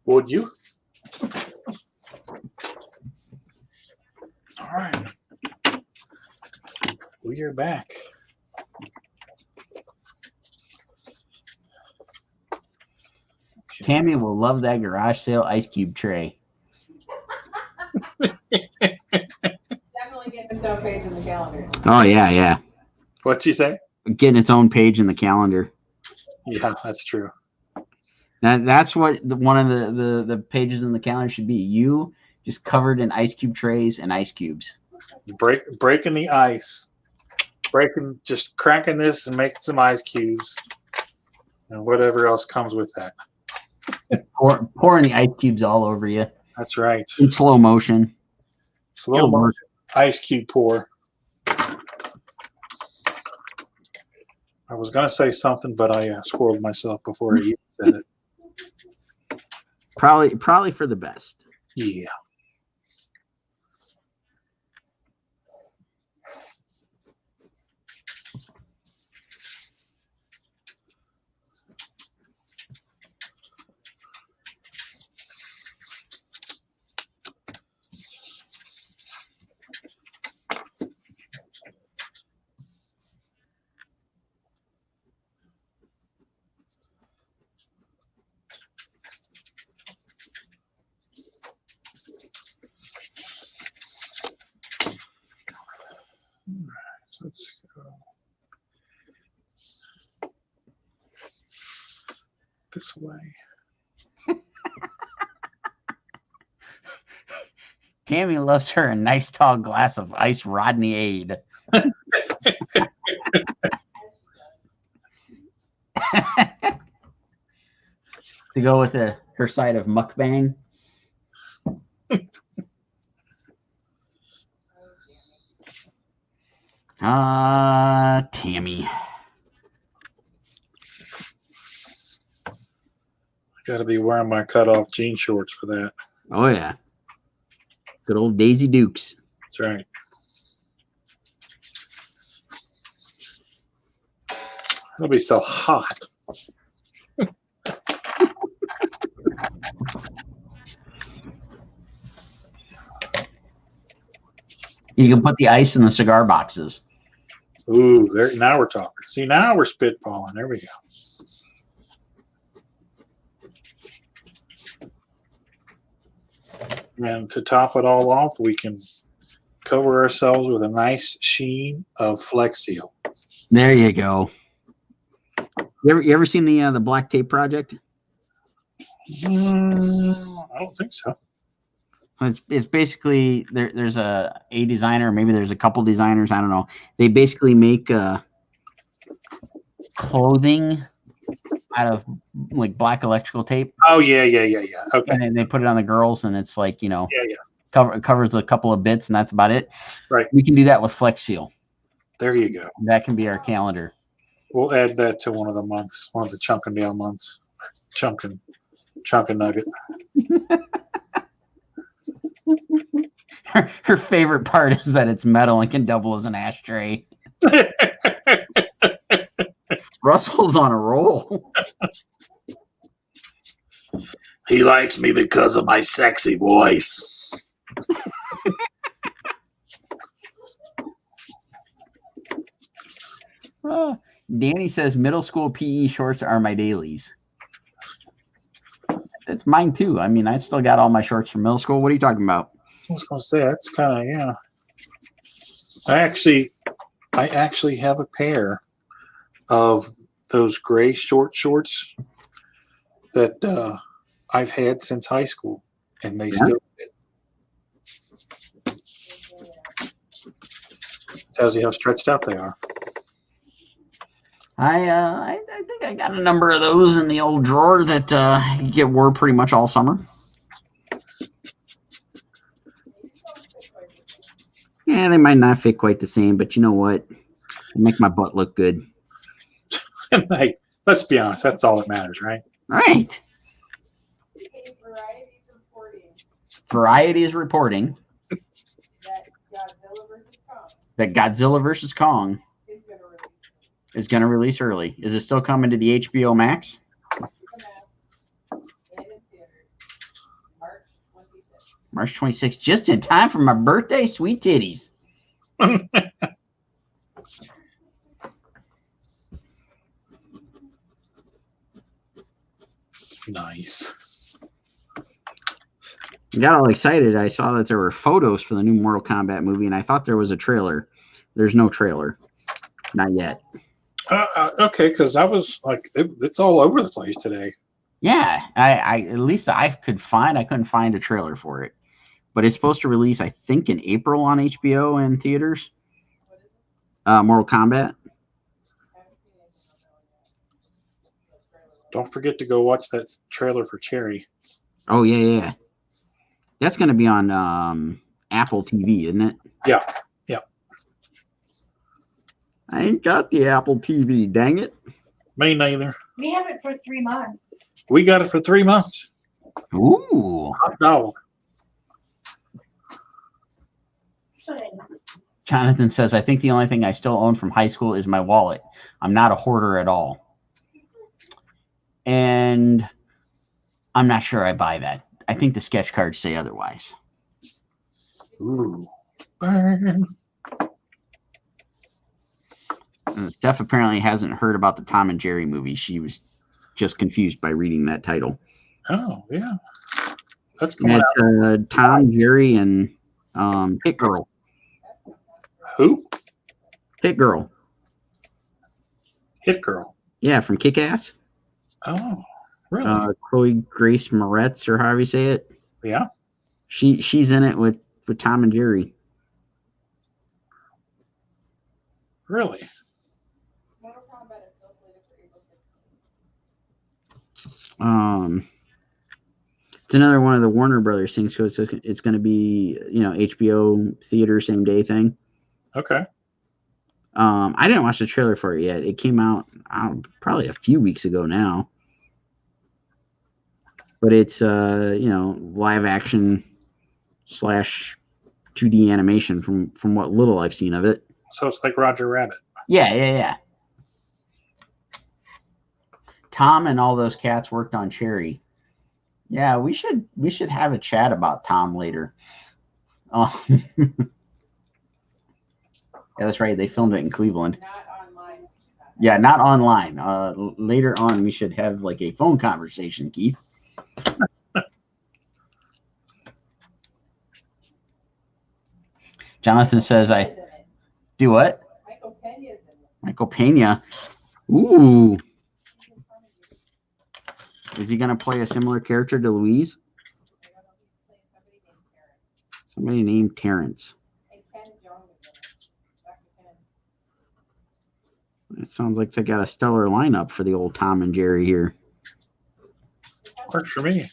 Would you? All right. We are back. Tammy will love that garage sale ice cube tray. Definitely get its own page in the calendar. Oh, yeah. What'd she say? Getting its own page in the calendar. Yeah, that's true. That's what one of the pages in the calendar should be. You just covered in ice cube trays and ice cubes. Breaking the ice. Just cracking this and making some ice cubes. And whatever else comes with that. Pouring the ice cubes all over you. That's right. In slow motion. Slow motion ice cube pour. I was going to say something, but I squirreled myself before I even said it. Probably for the best. Yeah. Let's go this way. Tammy loves her a nice tall glass of ice Rodney-ade. To go with her side of mukbang. Tammy. Got to be wearing my cutoff jean shorts for that. Oh, yeah. Good old Daisy Dukes. That's right. It'll be so hot. You can put the ice in the cigar boxes. Ooh, there, now we're talking. See, now we're spitballing. There we go. And to top it all off, we can cover ourselves with a nice sheen of Flex Seal. There you go. You ever seen the Black Tape Project? I don't think so. It's basically there's a designer, maybe there's a couple designers, I don't know. They basically make clothing out of like black electrical tape. Oh yeah. Okay. And then they put it on the girls, and it's like, you know, Yeah. covers a couple of bits, and that's about it. Right. We can do that with Flex Seal. There you go. That can be our calendar. We'll add that to one of the months, one of the Chunkendale months. Chunkin Nugget. Her favorite part is that it's metal and can double as an ashtray. Russell's on a roll. He likes me because of my sexy voice. Danny says middle school PE shorts are my dailies. It's mine too. I mean, I still got all my shorts from middle school. What are you talking about? I was going to say, that's kind of, yeah. I actually have a pair of those gray short shorts that I've had since high school, and they still fit. Tells you how stretched out they are. I think I got a number of those in the old drawer that get wore pretty much all summer. Yeah, they might not fit quite the same, but you know what? They make my butt look good. Hey, let's be honest. That's all that matters, right? Right. Variety is reporting Variety is reporting that Godzilla vs. Kong that Godzilla vs. Kong is going to release early. Is it still coming to the HBO Max? and in theaters March 26th. March 26th, just in time for my birthday. Sweet titties. Nice. I got all excited. I saw that there were photos for the new Mortal Kombat movie, and I thought there was a trailer. There's no trailer. Not yet. Okay, because I was like, it's all over the place today. Yeah, I at least I couldn't find a trailer for it. But it's supposed to release, I think, in April on HBO and theaters. Mortal Kombat. Don't forget to go watch that trailer for Cherry. Oh, yeah. That's going to be on Apple TV, isn't it? Yeah. I ain't got the Apple TV, dang it. Me neither. We have it for 3 months. We got it for 3 months. Ooh. Hot dog. Jonathan says, I think the only thing I still own from high school is my wallet. I'm not a hoarder at all. And I'm not sure I buy that. I think the sketch cards say otherwise. Ooh. Burn. Steph apparently hasn't heard about the Tom and Jerry movie. She was just confused by reading that title. Oh, yeah. That's coming out. Tom, Jerry, and Hit Girl. Who? Hit Girl. Hit Girl. Yeah, from Kick-Ass. Oh, really? Chloe Grace Moretz, or however you say it. Yeah. She's in it with Tom and Jerry. Really? Mortal Kombat is still slated for April 16th. It's another one of the Warner Brothers things, so it's going to be, HBO theater same day thing. Okay. I didn't watch the trailer for it yet. It came out probably a few weeks ago now. But it's live action slash 2D animation from what little I've seen of it. So it's like Roger Rabbit. Yeah. Tom and all those cats worked on Cherry. Yeah, we should have a chat about Tom later. Oh, yeah, that's right. They filmed it in Cleveland. Not online. Yeah, not online. Later on, we should have like a phone conversation, Keith. Jonathan says, "I do what?" Michael Pena's in it. Michael Pena. Ooh, is he gonna play a similar character to Louise? I don't know if he's playing somebody named Terrence. Somebody named Terrence. And Ken Jones is in it. Dr. Ken. It sounds like they got a stellar lineup for the old Tom and Jerry here. Works for me.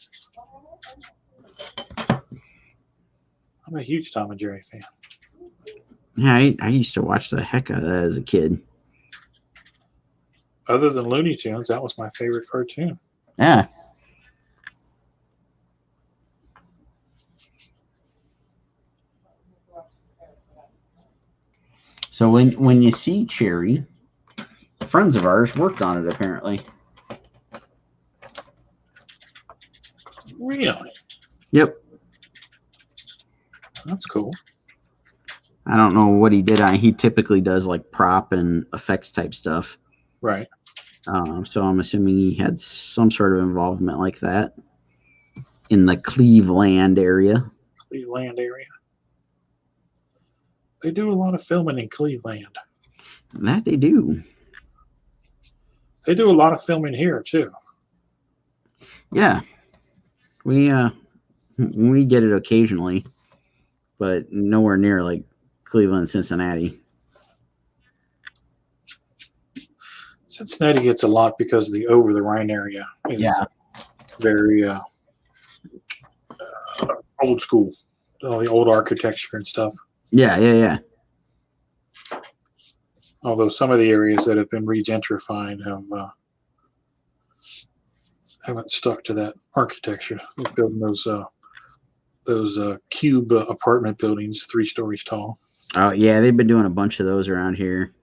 I'm a huge Tom and Jerry fan. Yeah, I used to watch the heck out of that as a kid. Other than Looney Tunes, that was my favorite cartoon. Yeah. So when you see Cherry, friends of ours worked on it apparently. Really? Yep. That's cool. I don't know what he did on. He typically does like prop and effects type stuff. Right. So I'm assuming he had some sort of involvement like that in the Cleveland area. Cleveland area. They do a lot of filming in Cleveland. That they do. They do a lot of filming here too. Yeah. We get it occasionally, but nowhere near like Cleveland, Cincinnati. Cincinnati gets a lot because the over the Rhine area is very old school. All the old architecture and stuff. Yeah. Although some of the areas that have been regentrified haven't stuck to that architecture. They're building those cube apartment buildings 3 stories tall. Oh yeah, they've been doing a bunch of those around here.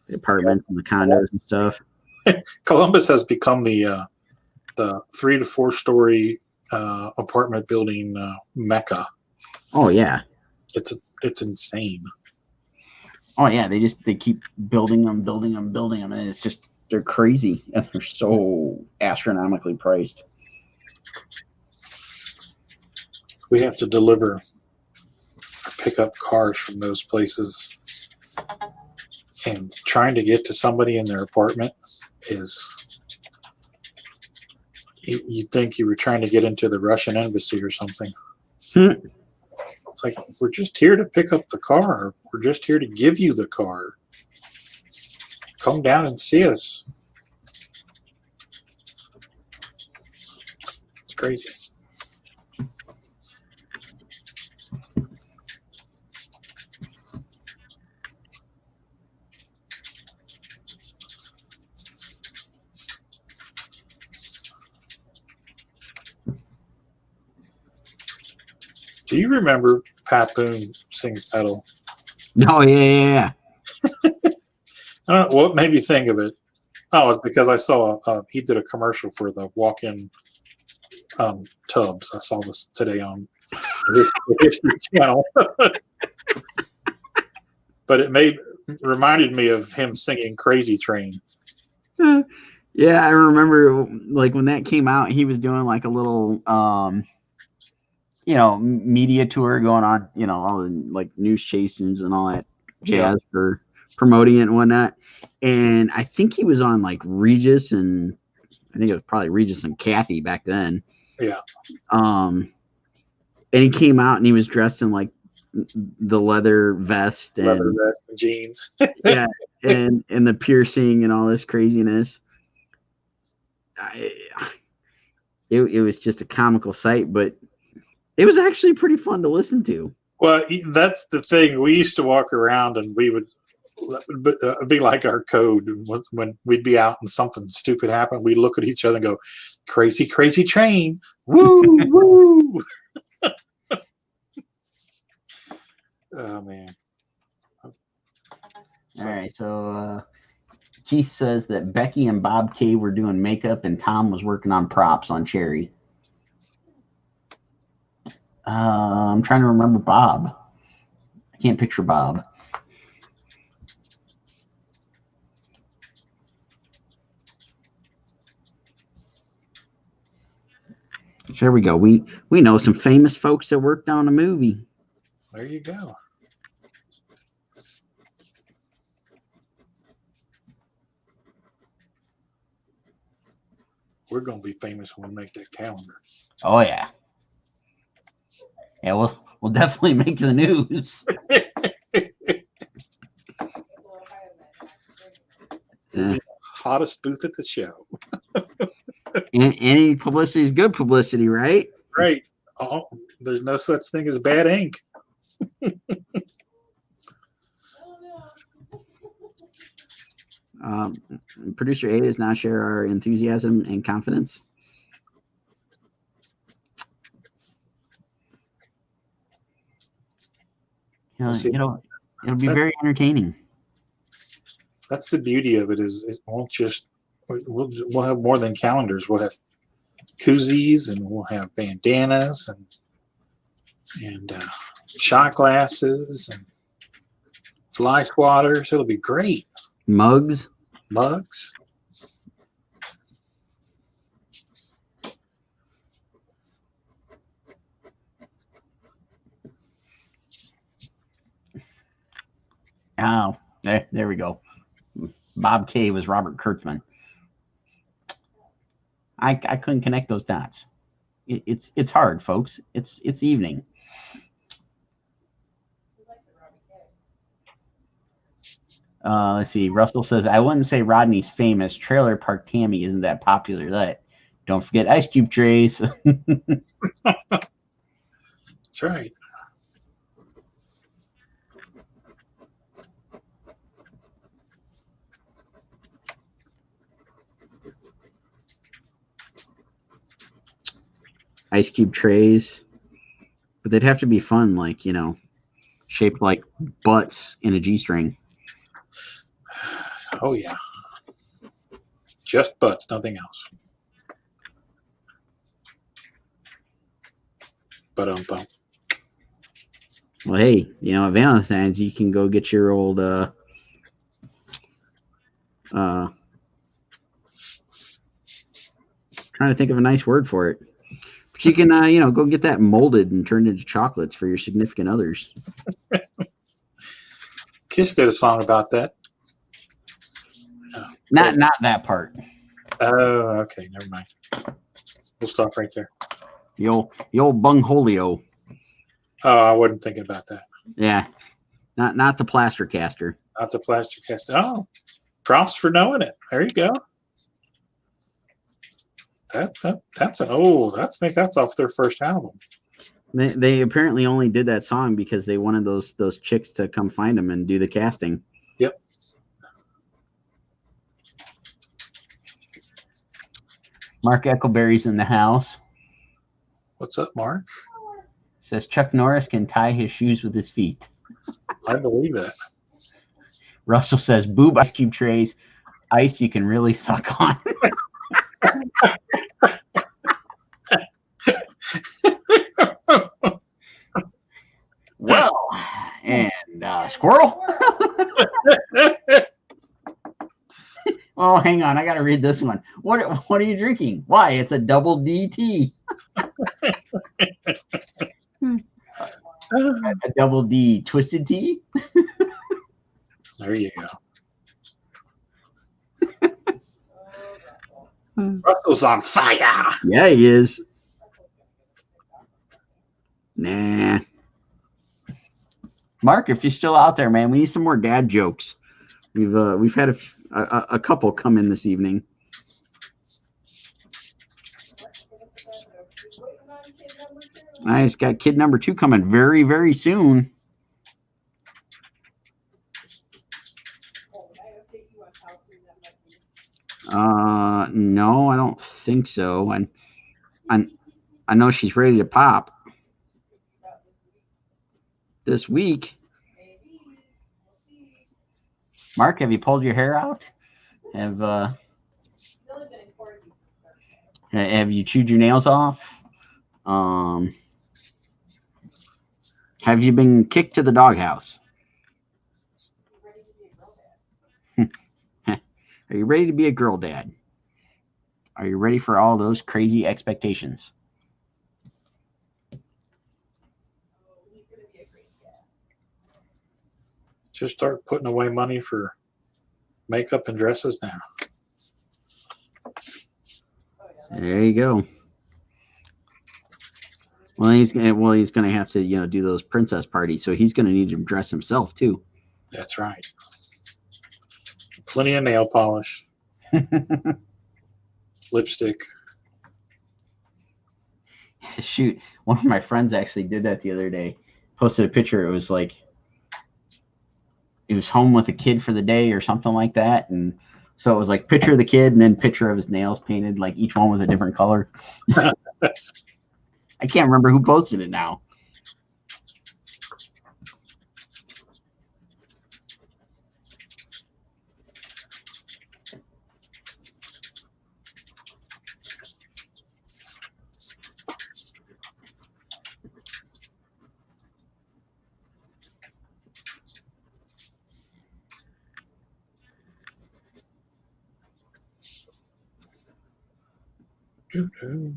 The apartments and the condos and stuff. Columbus has become the 3 to 4 story apartment building mecca. Oh yeah. It's insane. Oh yeah, they keep building them, and it's just they're crazy and they're so astronomically priced. We have to deliver pickup cars from those places, and trying to get to somebody in their apartment is you'd think you were trying to get into the Russian embassy or something. It's like, we're just here to pick up the car. We're just here to give you the car. Come down and see us. It's crazy. Do you remember Pat Boone Sings Metal? Oh yeah. I don't know what made me think of it. Oh, it's because I saw he did a commercial for the walk-in tubs. I saw this today on the History Channel. But it reminded me of him singing Crazy Train. Yeah, I remember like when that came out, he was doing like a little media tour going on, all the like news chasings and all that jazz for promoting it and whatnot. And I think he was on like Regis, and I think it was probably Regis and Kathy back then. Yeah. And he came out and he was dressed in like the leather vest and jeans. yeah, and the piercing and all this craziness. It was just a comical sight, but it was actually pretty fun to listen to. Well, that's the thing. We used to walk around and we would be like our code. When we'd be out and something stupid happened, we'd look at each other and go, crazy, crazy train. Woo, woo. Oh man. All right, so Keith says that Becky and Bob K were doing makeup and Tom was working on props on Cherry. I'm trying to remember Bob. I can't picture Bob. So there we go. We know some famous folks that worked on a movie. There you go. We're gonna be famous when we make that calendar. Oh yeah. Yeah, we'll definitely make the news. We'll be the hottest booth at the show. Any publicity is good publicity, right? Right. Oh, there's no such thing as bad ink. Producer A does not share our enthusiasm and confidence. It'll be very entertaining. That's the beauty of it. Is it won't just we'll have more than calendars. We'll have koozies and we'll have bandanas and shot glasses and fly swatters. It'll be great. Mugs. Oh, there we go. Bob K was Robert Kurtzman. I couldn't connect those dots. It's hard, folks. It's evening. Let's see. Russell says, I wouldn't say Rodney's famous. Trailer Park Tammy isn't that popular. Don't forget ice cube trays. That's right. Ice cube trays. But they'd have to be fun, like, shaped like butts in a G-string. Oh, yeah. Just butts, nothing else. But Well, hey, at Valentine's, you can go get your old, trying to think of a nice word for it. But you can, go get that molded and turned into chocolates for your significant others. Kiss did a song about that. Not that part. Oh, okay. Never mind. We'll stop right there. The old bungholio. Oh, I wasn't thinking about that. Yeah. Not the plaster caster. Not the plaster cast. Oh, props for knowing it. There you go. That's I think that's off their first album. They apparently only did that song because they wanted those chicks to come find them and do the casting. Yep. Mark Eccleberry's in the house. What's up, Mark? Says Chuck Norris can tie his shoes with his feet. I believe that. Russell says boob ice cube trays, ice you can really suck on. Well, and squirrel. Oh, hang on, I gotta read this one. What are you drinking? Why, it's a double DT. A double D twisted tea. There you go. Russell's on fire. Yeah, he is. Nah. Mark, if you're still out there, man, we need some more dad jokes. We've had a couple come in this evening. Nice, got kid number 2 coming very, very soon. No, I don't think so. And I know she's ready to pop this week. Mark, have you pulled your hair out? Have have you chewed your nails off? Have you been kicked to the doghouse? Are you ready to be a girl dad? Are you ready for all those crazy expectations? Just start putting away money for makeup and dresses now. There you go. Well, he's gonna have to, do those princess parties, so he's gonna need to dress himself too. That's right. Plenty of nail polish, lipstick. Shoot, one of my friends actually did that the other day. Posted a picture. It was like he was home with a kid for the day or something like that, and so it was like picture of the kid and then picture of his nails painted, like each one was a different color. I can't remember who posted it now. Doo-doo.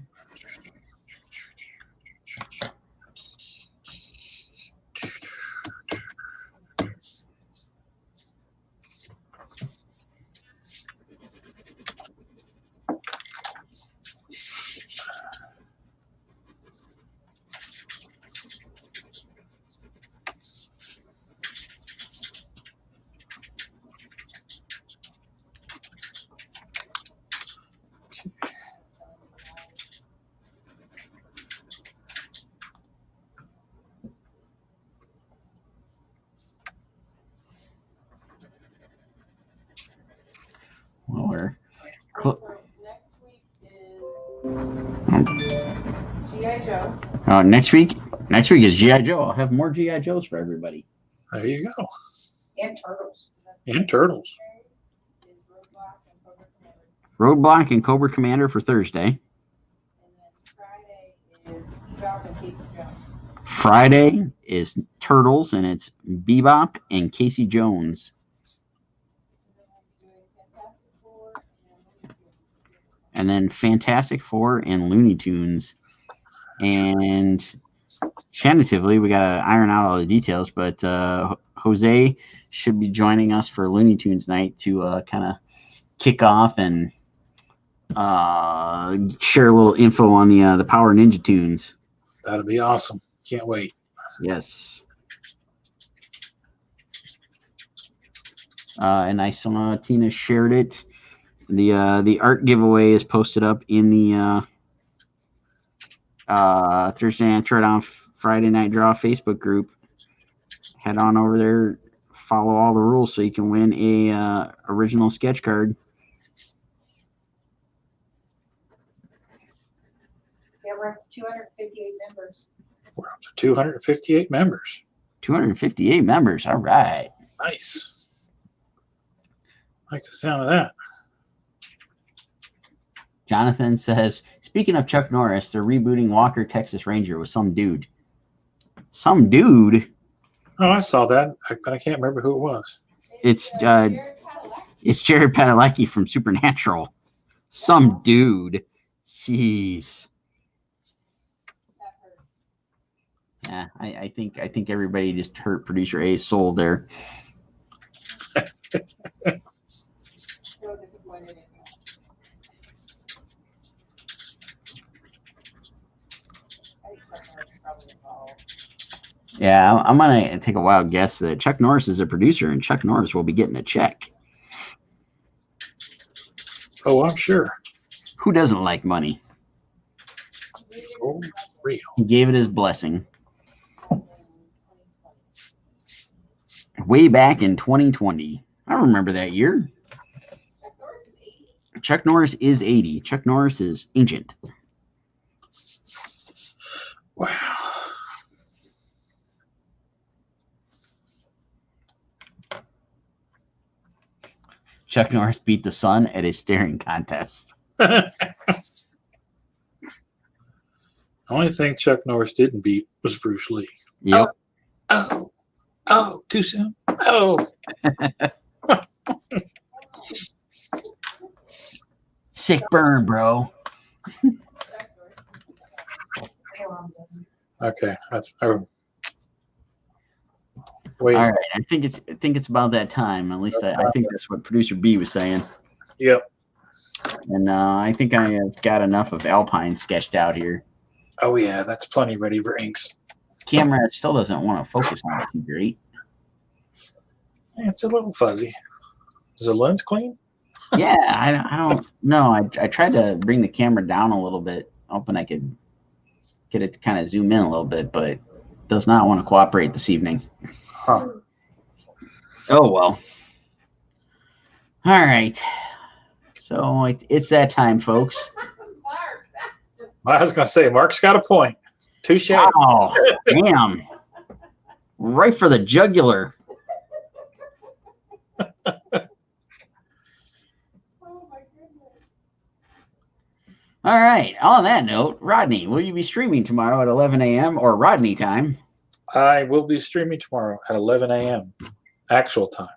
Well, we're So next week is G.I. Joe. next week. Next week is GI Joe. I'll have more GI Joes for everybody. There you go. And turtles. And turtles. Is Roadblock Roadblock and Cobra Commander. and Cobra Commander for Thursday. And then Friday is Bebop and Casey Jones. Friday is Turtles, and it's Bebop and Casey Jones. And then Fantastic Four and Looney Tunes. And tentatively, we got to iron out all the details, but Jose should be joining us for Looney Tunes night to kind of kick off and share a little info on the Power Ninja Tunes. That'll be awesome. Can't wait. Yes. And I saw Tina shared it. The art giveaway is posted up in the Thursday Night Throwdown Friday Night Draw Facebook group. Head on over there, follow all the rules so you can win a original sketch card. Yeah, we're up to 258 members. We're up to 258 members. 258 members. All right. Nice. Like the sound of that. Jonathan says, speaking of Chuck Norris, they're rebooting Walker, Texas Ranger with some dude. Some dude? Oh, I saw that, but I can't remember who it was. It's Jared Padalecki. it's Jared Padalecki from Supernatural. Some dude. Jeez. That hurt. Yeah, I think everybody just hurt producer A's soul there. So disappointed in you. I think Chuck Norris is probably involved. Yeah, I'm gonna take a wild guess that Chuck Norris is a producer, and Chuck Norris will be getting a check. Oh, I'm sure. Who doesn't like money? For real. He gave it his blessing way back in 2020. I remember that year. Chuck Norris is 80. Chuck Norris is 80. Chuck Norris is ancient. Wow. Chuck Norris beat the sun at a staring contest. The only thing Chuck Norris didn't beat was Bruce Lee. Yep. Oh, too soon. Oh. Sick burn, bro. Okay. All Wait. right, I think it's about that time. At least I think that's what producer B was saying. Yep. And I think I have got enough of Alpine sketched out here. Oh yeah, that's plenty ready for inks. Camera still doesn't want to focus on it too great. It's a little fuzzy. Is the lens clean? Yeah, I don't know. I tried to bring the camera down a little bit, hoping I could get it to kind of zoom in a little bit, but it does not want to cooperate this evening. Huh. Oh well. All right. So it's that time, folks. I was gonna say Mark's got a point. Touche. Oh, damn. Right for the jugular. All right. On that note, Rodney, will you be streaming tomorrow at 11 a.m. or Rodney time? I will be streaming tomorrow at 11 a.m. Actual time.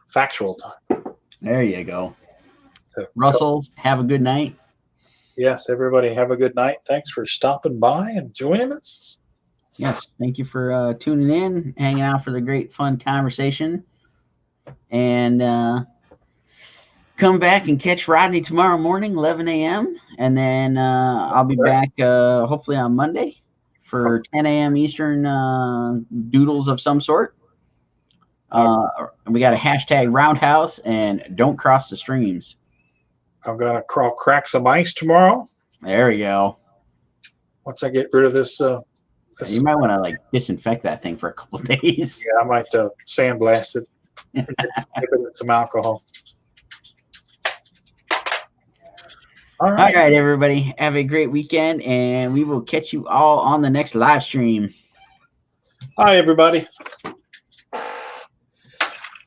Factual time. There you go. So, Russell, have a good night. Yes, everybody have a good night. Thanks for stopping by and joining us. Yes, thank you for tuning in, hanging out for the great fun conversation. And come back and catch Rodney tomorrow morning, 11 a.m. And then I'll be back hopefully on Monday for 10 a.m. Eastern doodles of some sort. We got a hashtag Roundhouse and don't cross the streams. I'm going to crack some ice tomorrow. There we go. Once I get rid of this. You might want to like disinfect that thing for a couple of days. Yeah, I might sandblast it. Dip it in some alcohol. All right, everybody. Have a great weekend, and we will catch you all on the next live stream. Hi, everybody.